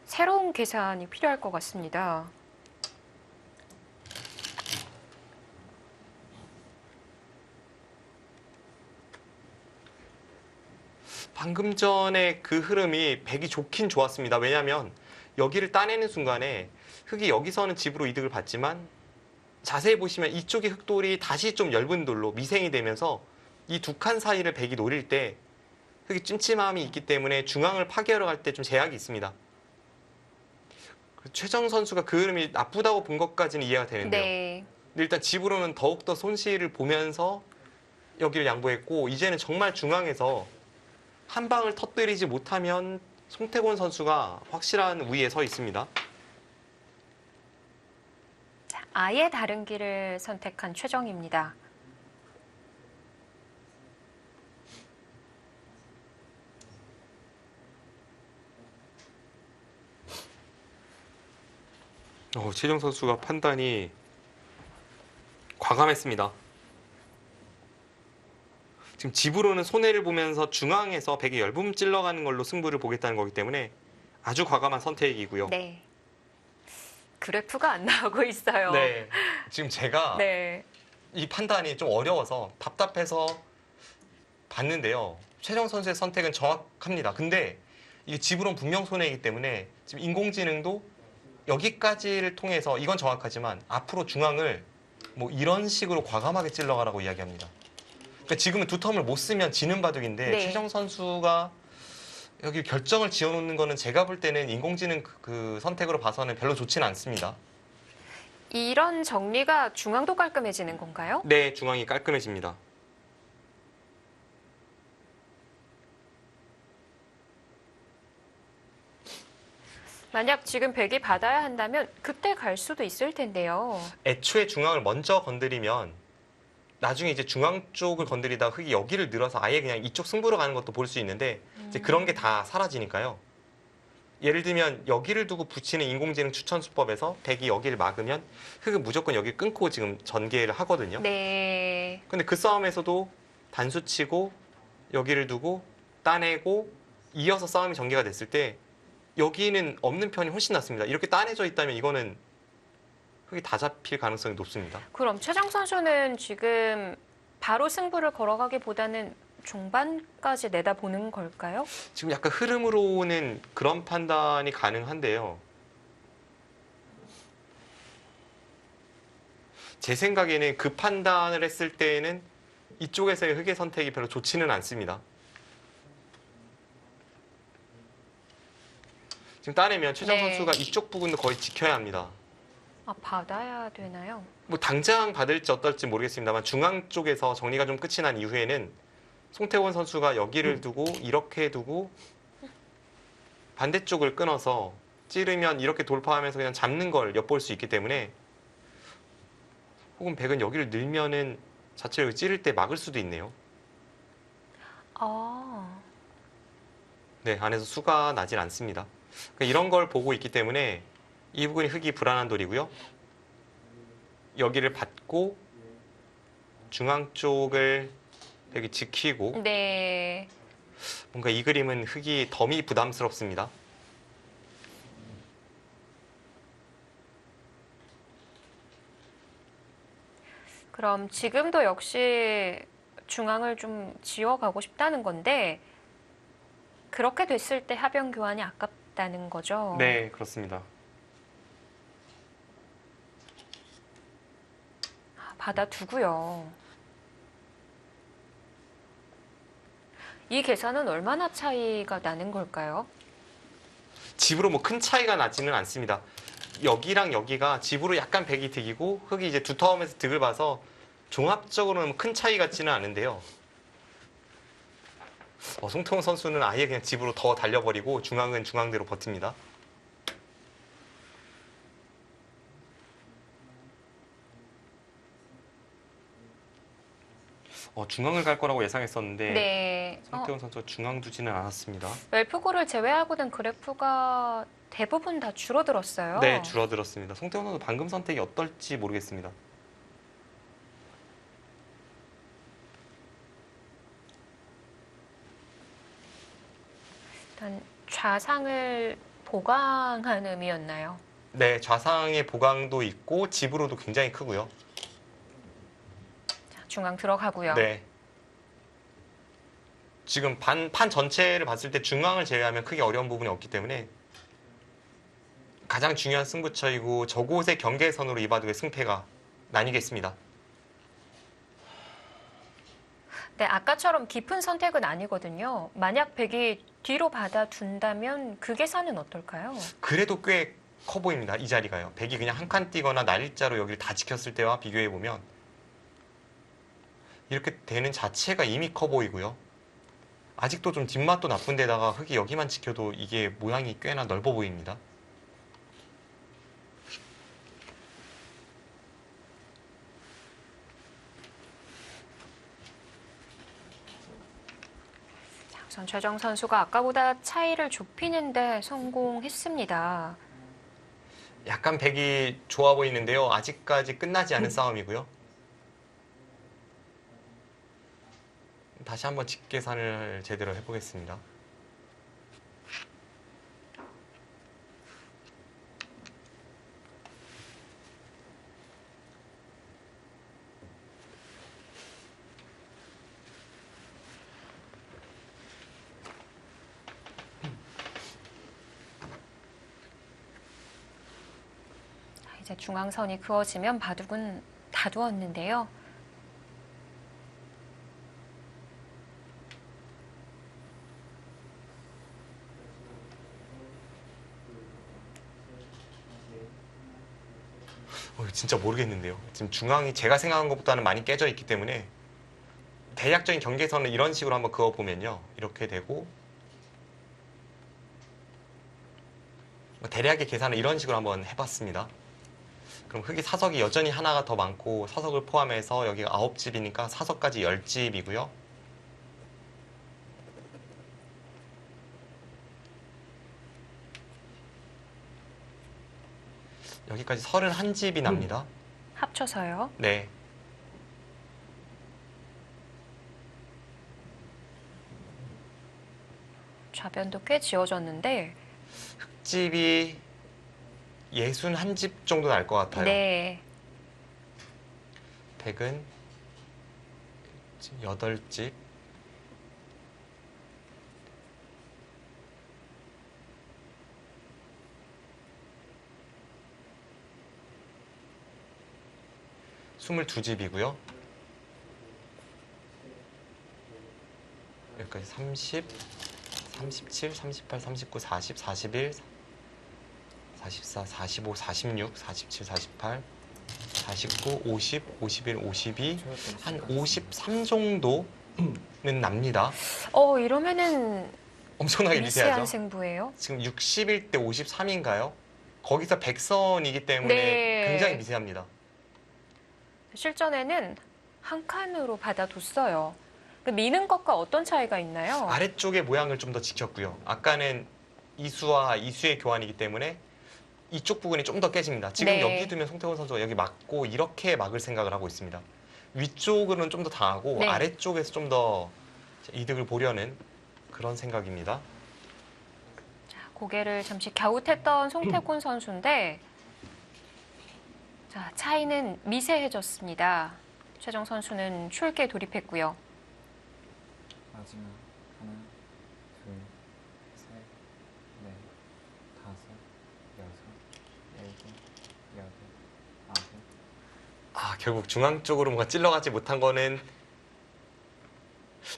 새로운 계산이 필요할 것 같습니다. 방금 전에 그 흐름이 백이 좋긴 좋았습니다. 왜냐하면 여기를 따내는 순간에 흙이 여기서는 집으로 이득을 받지만 자세히 보시면 이쪽의 흙돌이 다시 좀 엷은 돌로 미생이 되면서 이 두 칸 사이를 백이 노릴 때 흙이 찜찜함이 있기 때문에 중앙을 파괴하러 갈 때 좀 제약이 있습니다. 최정 선수가 그 흐름이 나쁘다고 본 것까지는 이해가 되는데요. 네. 근데 일단 집으로는 더욱더 손실을 보면서 여기를 양보했고 이제는 정말 중앙에서 한 방을 터뜨리지 못하면 송태곤 선수가 확실한 우위에 서 있습니다. 아예 다른 길을 선택한 최정입니다. 최정 선수가 판단이 과감했습니다. 지금 집으로는 손해를 보면서 중앙에서 백의 열분 찔러가는 걸로 승부를 보겠다는 거기 때문에 아주 과감한 선택이고요. 네. 그래프가 안 나오고 있어요. 네. 지금 제가 네. 이 판단이 좀 어려워서 답답해서 봤는데요. 최정 선수의 선택은 정확합니다. 근데 이게 집으로는 분명 손해이기 때문에 지금 인공지능도 여기까지를 통해서 이건 정확하지만 앞으로 중앙을 뭐 이런 식으로 과감하게 찔러가라고 이야기합니다. 그러니까 지금은 두 텀을 못 쓰면 지는 바둑인데 네. 최정 선수가 여기 결정을 지어놓는 거는 제가 볼 때는 인공지능 그 선택으로 봐서는 별로 좋지는 않습니다. 이런 정리가 중앙도 깔끔해지는 건가요? 네, 중앙이 깔끔해집니다. 만약 지금 백이 받아야 한다면 그때 갈 수도 있을 텐데요. 애초에 중앙을 먼저 건드리면 나중에 이제 중앙 쪽을 건드리다 흙이 여기를 늘어서 아예 그냥 이쪽 승부로 가는 것도 볼 수 있는데 이제 그런 게 다 사라지니까요. 예를 들면 여기를 두고 붙이는 인공지능 추천 수법에서 백이 여기를 막으면 흙은 무조건 여기 끊고 지금 전개를 하거든요. 네. 근데 그 싸움에서도 단수 치고 여기를 두고 따내고 이어서 싸움이 전개가 됐을 때 여기는 없는 편이 훨씬 낫습니다. 이렇게 따내져 있다면 이거는 흙이 다 잡힐 가능성이 높습니다. 그럼 최정 선수는 지금 바로 승부를 걸어가기보다는 중반까지 내다보는 걸까요? 지금 약간 흐름으로는 그런 판단이 가능한데요. 제 생각에는 그 판단을 했을 때에는 이쪽에서의 흙의 선택이 별로 좋지는 않습니다. 지금 따내면 최정 네. 선수가 이쪽 부분도 거의 지켜야 합니다. 받아야 되나요? 뭐 당장 받을지 어떨지 모르겠습니다만 중앙 쪽에서 정리가 좀 끝이 난 이후에는 송태곤 선수가 여기를 두고 이렇게 두고 반대쪽을 끊어서 찌르면 이렇게 돌파하면서 그냥 잡는 걸 엿볼 수 있기 때문에 혹은 백은 여기를 늘면은 자체로 찌를 때 막을 수도 있네요. 아, 네, 안에서 수가 나질 않습니다. 그러니까 이런 걸 보고 있기 때문에 이 부분이 흙이 불안한 돌이고요. 여기를 받고 중앙 쪽을 되게 지키고 네. 뭔가 이 그림은 흙이 덤이 부담스럽습니다. 그럼 지금도 역시 중앙을 좀 지워가고 싶다는 건데 그렇게 됐을 때 하변 교환이 아깝다는 거죠. 네, 그렇습니다. 받아두고요. 이 계산은 얼마나 차이가 나는 걸까요? 집으로 뭐 큰 차이가 나지는 않습니다. 여기랑 여기가 집으로 약간 백이 득이고 흙이 이제 두터우면서 득을 봐서 종합적으로는 뭐큰 차이 같지는 않은데요. 송태훈 선수는 아예 그냥 집으로 더 달려버리고 중앙은 중앙대로 버팁니다. 중앙을 갈 거라고 예상했었는데 네. 송태훈 선수가 중앙 두지는 않았습니다. 웰프고를 제외하고는 그래프가 대부분 다 줄어들었어요. 네, 줄어들었습니다. 송태훈 선수 방금 선택이 어떨지 모르겠습니다. 일단 좌상을 보강한 의미였나요? 네, 좌상의 보강도 있고 집으로도 굉장히 크고요. 자, 중앙 들어가고요. 네. 지금 판 전체를 봤을 때 중앙을 제외하면 크게 어려운 부분이 없기 때문에 가장 중요한 승부처이고 저곳의 경계선으로 이 바둑의 승패가 나뉘겠습니다. 네, 아까처럼 깊은 선택은 아니거든요. 만약 백이 뒤로 받아둔다면 그 계산은 어떨까요? 그래도 꽤 커 보입니다. 이 자리가요. 백이 그냥 한 칸 뛰거나 날일자로 여기를 다 지켰을 때와 비교해 보면 이렇게 되는 자체가 이미 커 보이고요. 아직도 좀 뒷맛도 나쁜 데다가 흙이 여기만 지켜도 이게 모양이 꽤나 넓어 보입니다. 자, 우선 최정 선수가 아까보다 차이를 좁히는데 성공했습니다. 약간 백이 좋아 보이는데요. 아직까지 끝나지 않은 싸움이고요. 다시 한번 직계산을 제대로 해보겠습니다. 이제 중앙선이 그어지면 바둑은 다 두었는데요. 진짜 모르겠는데요. 지금 중앙이 제가 생각한 것보다는 많이 깨져 있기 때문에 대략적인 경계선을 이런 식으로 한번 그어보면요. 이렇게 되고 대략의 계산을 이런 식으로 한번 해봤습니다. 그럼 흙이 사석이 여전히 하나가 더 많고 사석을 포함해서 여기가 9집이니까 사석까지 10집이고요. 여기까지 31집이 납니다. 합쳐서요. 네. 좌변도 꽤 지어졌는데 흙집이 61집 정도 날 것 같아요. 네. 백은 8집. 스물두 집이고요. 여기까지 30, 37, 38, 39, 40, 41, 44, 45, 46, 47, 48, 49, 50, 51, 52, 한 53 정도는 납니다. 이러면은 엄청나게 미세한 미세하죠. 승부예요. 지금 60일 때 53인가요? 거기서 백선이기 때문에 네. 굉장히 미세합니다. 실전에는 한 칸으로 받아뒀어요. 미는 것과 어떤 차이가 있나요? 아래쪽의 모양을 좀 더 지켰고요. 아까는 이수와 이수의 교환이기 때문에 이쪽 부분이 좀 더 깨집니다. 지금 네. 여기 두면 송태훈 선수가 여기 막고 이렇게 막을 생각을 하고 있습니다. 위쪽으로는 좀 더 당하고 네. 아래쪽에서 좀 더 이득을 보려는 그런 생각입니다. 자, 고개를 잠시 갸웃했던 송태곤 선수인데 자, 차이는 미세해졌습니다. 최정 선수는 출계 돌입했고요. 마지막 하나, 둘, 셋, 넷, 다섯, 여섯, 일곱, 여덟, 아홉. 결국 중앙 쪽으로 뭔가 찔러가지 못한 거는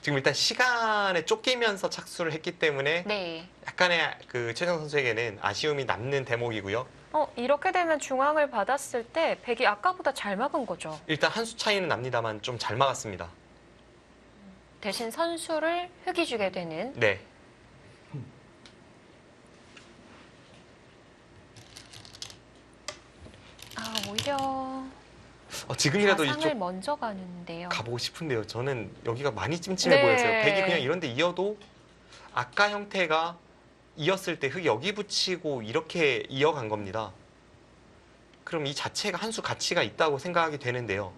지금 일단 시간에 쫓기면서 착수를 했기 때문에 네. 약간의 그 최정 선수에게는 아쉬움이 남는 대목이고요. 이렇게 되면 중앙을 받았을 때 백이 아까보다 잘 막은 거죠. 일단 한 수 차이는 납니다만 좀 잘 막았습니다. 대신 선수를 흙이 주게 되는. 네. 오히려 지금이라도 좌상을 이쪽 먼저 가는데요. 가보고 싶은데요. 저는 여기가 많이 찜찜해 네. 보였어요. 백이 그냥 이런데 이어도 아까 형태가 이었을 때 흙이 여기 붙이고 이렇게 이어간 겁니다. 그럼 이 자체가 한 수 가치가 있다고 생각이 되는데요.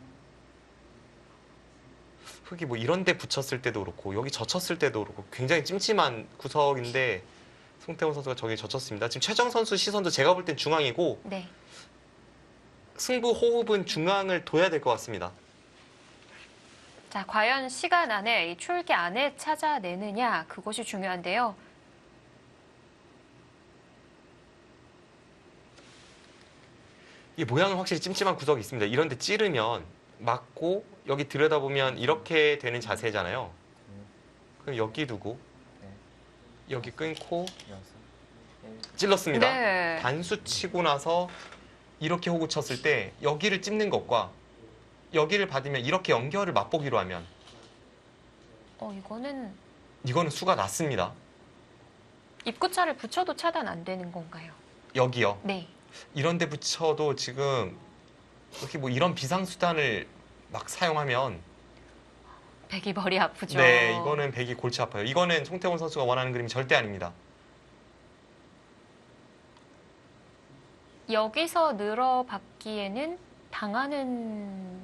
흙이 뭐 이런 데 붙였을 때도 그렇고 여기 젖혔을 때도 그렇고 굉장히 찜찜한 구석인데 송태훈 선수가 저기에 젖혔습니다. 지금 최정 선수 시선도 제가 볼 땐 중앙이고 네. 승부 호흡은 중앙을 둬야 될 것 같습니다. 자, 과연 시간 안에 이 출기 안에 찾아내느냐 그것이 중요한데요. 이 모양은 확실히 찜찜한 구석이 있습니다. 이런 데 찌르면 맞고 여기 들여다보면 이렇게 되는 자세잖아요. 그럼 여기 두고 여기 끊고 6, 7, 찔렀습니다. 네. 단수 치고 나서 이렇게 호구 쳤을 때 여기를 찝는 것과 여기를 받으면 이렇게 연결을 맛보기로 하면 이거는 수가 낮습니다. 입구차를 붙여도 차단 안 되는 건가요? 여기요. 네. 이런 데 붙여도 지금 이렇게 뭐 이런 비상수단을 막 사용하면 백이 머리 아프죠. 네, 이거는 백이 골치 아파요. 이거는 송태곤 선수가 원하는 그림이 절대 아닙니다. 여기서 늘어받기에는 당하는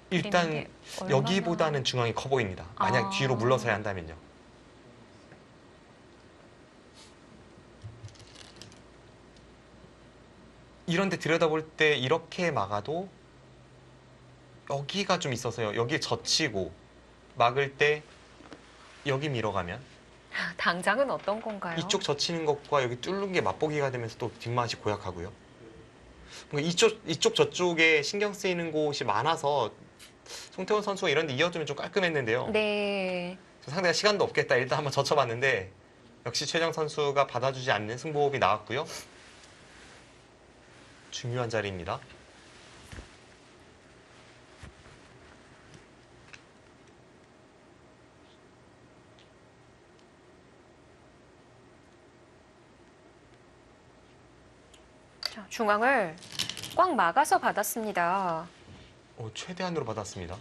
일단 그림이 얼마나- 여기보다는 중앙이 커 보입니다. 만약 아. 뒤로 물러서야 한다면요. 이런 데 들여다볼 때 이렇게 막아도 여기가 좀 있어서요. 여기에 젖히고 막을 때 여기 밀어가면 당장은 어떤 건가요? 이쪽 젖히는 것과 여기 뚫는 게 맛보기가 되면서 또 뒷맛이 고약하고요. 뭔가 이쪽 저쪽에 신경 쓰이는 곳이 많아서 송태훈 선수가 이런 데 이어주면 좀 깔끔했는데요. 네. 상대가 시간도 없겠다. 일단 한번 젖혀봤는데 역시 최정 선수가 받아주지 않는 승부호흡이 나왔고요. 중요한 자리입니다. 자, 중앙을 꽉 막아서 받았습니다. 최대한으로 받았습니다.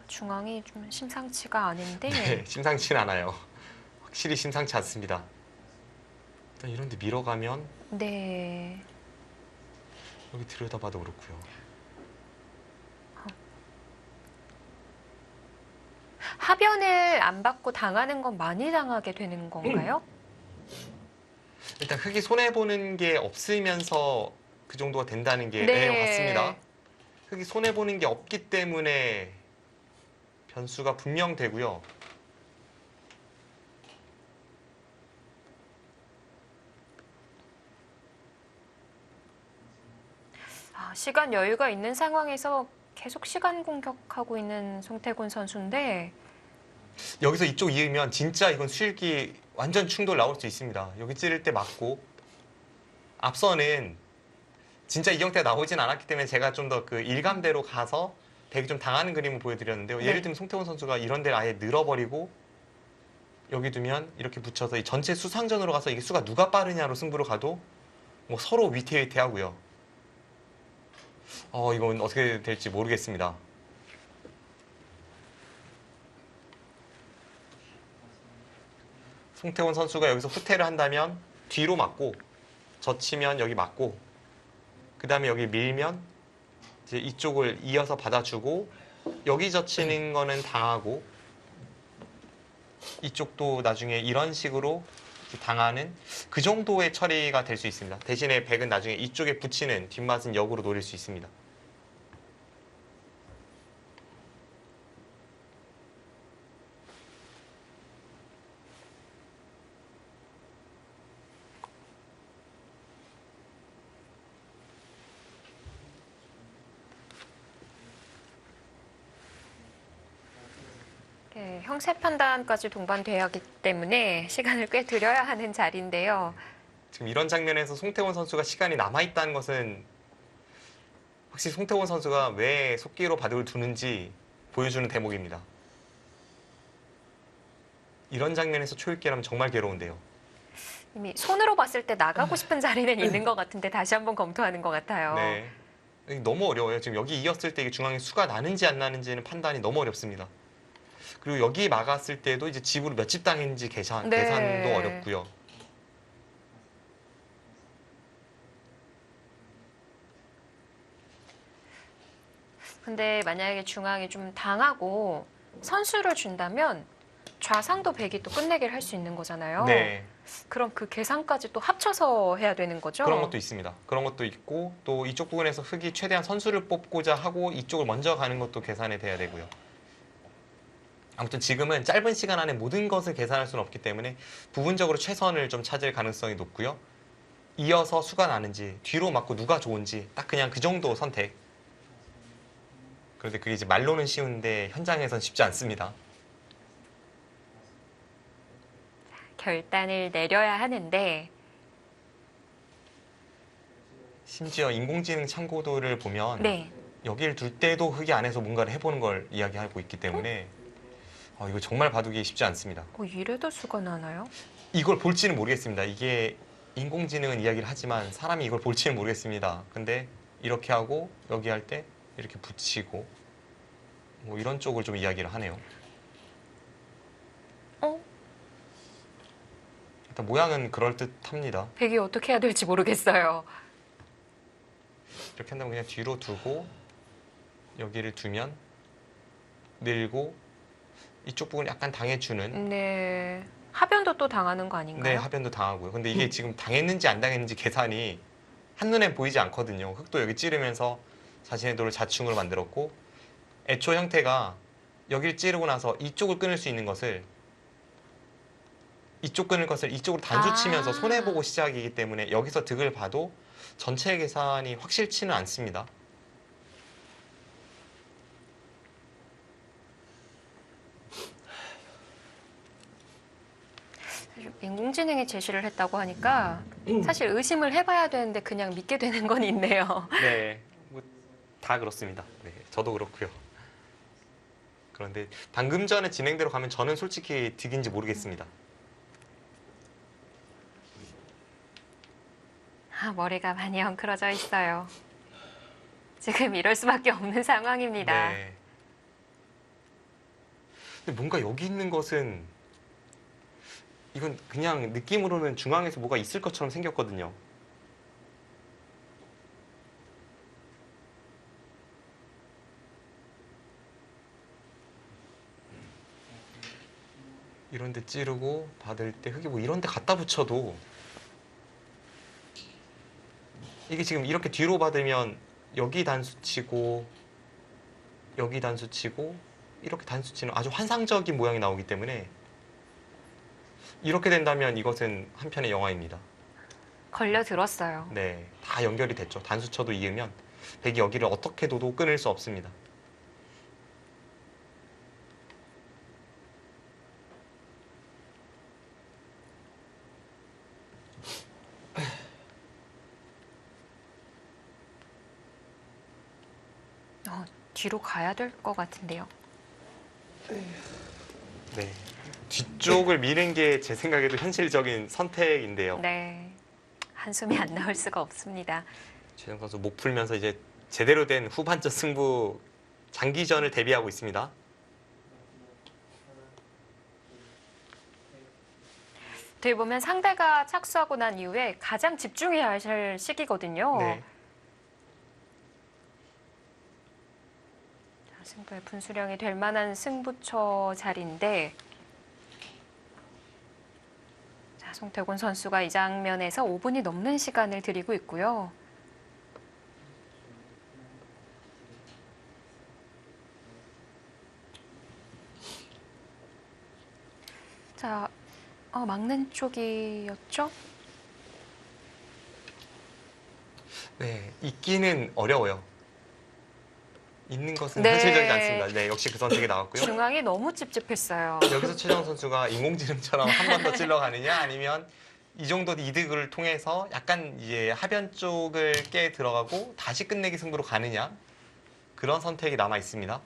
중앙이 좀 심상치가 않은데. 네, 심상치는 않아요. 확실히 심상치 않습니다. 일단 이런 데 밀어가면 네. 여기 들여다봐도 그렇고요. 하변을 안 받고 당하는 건 많이 당하게 되는 건가요? 일단 흙이 손해보는 게 없으면서 그 정도가 된다는 게 네. 맞습니다. 흙이 손해보는 게 없기 때문에 변수가 분명되고요. 시간 여유가 있는 상황에서 계속 시간 공격하고 있는 송태곤 선수인데 여기서 이쪽 이으면 진짜 이건 수일기 완전 충돌 나올 수 있습니다. 여기 찌를 때 맞고 앞서는 진짜 이 형태가 나오진 않았기 때문에 제가 좀 더 그 일감대로 가서 되게 좀 당하는 그림을 보여드렸는데요. 네. 예를 들면 송태곤 선수가 이런 데를 아예 늘어버리고 여기 두면 이렇게 붙여서 이 전체 수상전으로 가서 이게 수가 누가 빠르냐로 승부로 가도 뭐 서로 위태위태하고요. 이건 어떻게 될지 모르겠습니다. 송태곤 선수가 여기서 후퇴를 한다면 뒤로 맞고 젖히면 여기 맞고 그 다음에 여기 밀면 이제 이쪽을 이어서 받아주고 여기 젖히는 거는 당하고 이쪽도 나중에 이런 식으로 당하는 그 정도의 처리가 될 수 있습니다. 대신에 백은 나중에 이쪽에 붙이는 뒷맛은 역으로 노릴 수 있습니다. 형세 판단까지 동반돼야 하기 때문에 시간을 꽤 들여야 하는 자리인데요. 지금 이런 장면에서 송태곤 선수가 시간이 남아있다는 것은 확실히 송태곤 선수가 왜 속기로 바둑을 두는지 보여주는 대목입니다. 이런 장면에서 초읽기라면 정말 괴로운데요. 이미 손으로 봤을 때 나가고 싶은 자리는 있는 것 같은데 다시 한번 검토하는 것 같아요. 네. 이게 너무 어려워요. 지금 여기 이었을 때 이게 중앙에 수가 나는지 안 나는지는 판단이 너무 어렵습니다. 그리고 여기 막았을 때도 이제 집으로 몇 집 당했는지 계산도 어렵고요. 근데 만약에 중앙이 좀 당하고 선수를 준다면 좌상도 백이 또 끝내기를 할 수 있는 거잖아요. 네. 그럼 그 계산까지 또 합쳐서 해야 되는 거죠? 그런 것도 있습니다. 그런 것도 있고 또 이쪽 부분에서 흑이 최대한 선수를 뽑고자 하고 이쪽을 먼저 가는 것도 계산이 돼야 되고요. 아무튼 지금은 짧은 시간 안에 모든 것을 계산할 수는 없기 때문에 부분적으로 최선을 좀 찾을 가능성이 높고요. 이어서 수가 나는지 뒤로 맞고 누가 좋은지 딱 그냥 그 정도 선택. 그런데 그게 이제 말로는 쉬운데 현장에선 쉽지 않습니다. 결단을 내려야 하는데 심지어 인공지능 참고도를 보면 네. 여기를 둘 때도 흑이 안에서 뭔가를 해보는 걸 이야기하고 있기 때문에 이거 정말 바둑이 쉽지 않습니다. 이래도 수가 나나요? 이걸 볼지는 모르겠습니다. 이게 인공지능은 이야기를 하지만 사람이 이걸 볼지는 모르겠습니다. 근데 이렇게 하고 여기 할 때 이렇게 붙이고 뭐 이런 쪽을 좀 이야기를 하네요. 일단 모양은 그럴듯합니다. 백이 어떻게 해야 될지 모르겠어요. 이렇게 한다면 그냥 뒤로 두고 여기를 두면 밀고 이쪽 부분 약간 당해주는 네. 하변도 또 당하는 거 아닌가요? 네, 하변도 당하고요. 근데 이게 지금 당했는지 안 당했는지 계산이 한눈에 보이지 않거든요. 흑도 여기 찌르면서 자신의 돌을 자충으로 만들었고 애초 형태가 여기를 찌르고 나서 이쪽을 끊을 수 있는 것을 이쪽 끊을 것을 이쪽으로 단수 치면서 손해보고 시작이기 때문에 여기서 득을 봐도 전체 계산이 확실치는 않습니다. 인공지능이 제시를 했다고 하니까 사실 의심을 해봐야 되는데 그냥 믿게 되는 건 있네요. 네, 뭐 다 그렇습니다. 네, 저도 그렇고요. 그런데 방금 전에 진행대로 가면 저는 솔직히 득인지 모르겠습니다. 머리가 많이 엉클어져 있어요. 지금 이럴 수밖에 없는 상황입니다. 네. 근데 뭔가 여기 있는 것은 이건 그냥 느낌으로는 중앙에서 뭐가 있을 것처럼 생겼거든요. 이런 데 찌르고 받을 때 흙이 뭐 이런 데 갖다 붙여도 이게 지금 이렇게 뒤로 받으면 여기 단수 치고 여기 단수 치고 이렇게 단수 치는 아주 환상적인 모양이 나오기 때문에 이렇게 된다면 이것은 한편의 영화입니다. 걸려들었어요. 네, 다 연결이 됐죠. 단수 쳐도 이으면 백이 여기를 어떻게 둬도 끊을 수 없습니다. 뒤로 가야 될 것 같은데요. 네, 뒤쪽을 미는 게 제 생각에도 현실적인 선택인데요. 네. 한숨이 안 나올 수가 없습니다. 최정 선수 목 풀면서 이제 제대로 된 후반전 승부 장기전을 대비하고 있습니다. 어떻게 보면 상대가 착수하고 난 이후에 가장 집중해야 할 시기거든요. 네. 자, 승부의 분수령이 될 만한 승부처 자리인데 자, 송태곤 선수가 이 장면에서 5분이 넘는 시간을 들이고 있고요. 자, 막는 쪽이었죠? 네, 있기는 어려워요. 있는 것은 네. 현실적이지 않습니다. 네, 역시 그 선택이 나왔고요. 중앙이 너무 찝찝했어요. 여기서 최정 선수가 인공지능처럼 한 번 더 찔러가느냐 아니면 이 정도 이득을 통해서 약간 이제 하변 쪽을 깨 들어가고 다시 끝내기 승부로 가느냐 그런 선택이 남아 있습니다.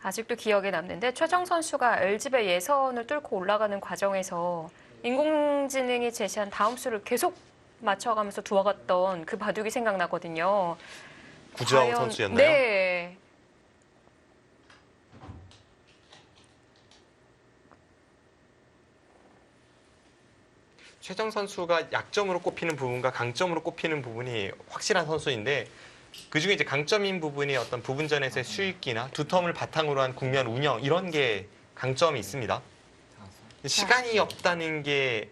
아직도 기억에 남는데 최정 선수가 LG배 예선을 뚫고 올라가는 과정에서 인공지능이 제시한 다음 수를 계속 맞춰가면서 두어갔던 그 바둑이 생각나거든요. 구주아우 과연- 선수였나요? 네. 최정 선수가 약점으로 꼽히는 부분과 강점으로 꼽히는 부분이 확실한 선수인데 그중에 이제 강점인 부분이 어떤 부분전에서의 수익기나 두 텀을 바탕으로 한 국면 운영 이런 게 강점이 있습니다. 시간이 없다는 게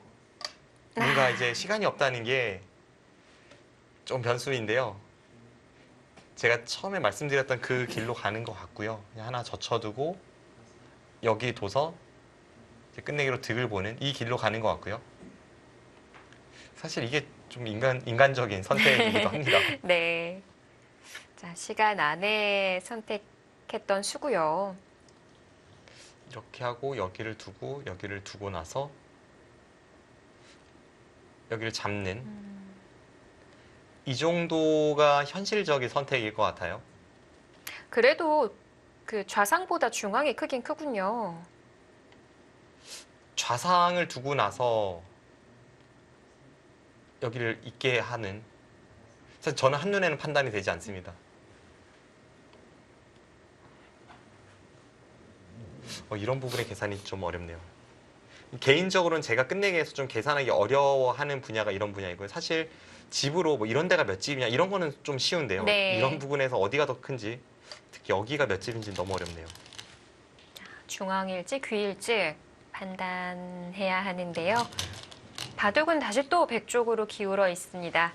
뭔가 이제 시간이 없다는 게 좀 변수인데요. 제가 처음에 말씀드렸던 그 길로 가는 것 같고요. 그냥 하나 젖혀두고 여기 둬서 이제 끝내기로 득을 보는 이 길로 가는 것 같고요. 사실 이게 좀 인간적인 선택이기도 합니다. 네. 자, 시간 안에 선택했던 수고요. 이렇게 하고 여기를 두고 나서 여기를 잡는 이 정도가 현실적인 선택일 것 같아요. 그래도 그 좌상보다 중앙이 크긴 크군요. 좌상을 두고 나서 여기를 있게 하는 사실 저는 한눈에는 판단이 되지 않습니다. 이런 부분의 계산이 좀 어렵네요. 개인적으로는 제가 끝내기 위해서 좀 계산하기 어려워하는 분야가 이런 분야이고요. 사실 집으로 뭐 이런 데가 몇 집이냐 이런 거는 좀 쉬운데요. 네. 이런 부분에서 어디가 더 큰지 특히 여기가 몇 집인지 너무 어렵네요. 중앙일지 귀일지 판단해야 하는데요. 바둑은 다시 또 백 쪽으로 기울어 있습니다.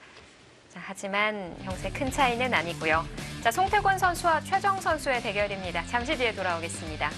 자, 하지만 형세 큰 차이는 아니고요. 자, 송태권 선수와 최정 선수의 대결입니다. 잠시 뒤에 돌아오겠습니다.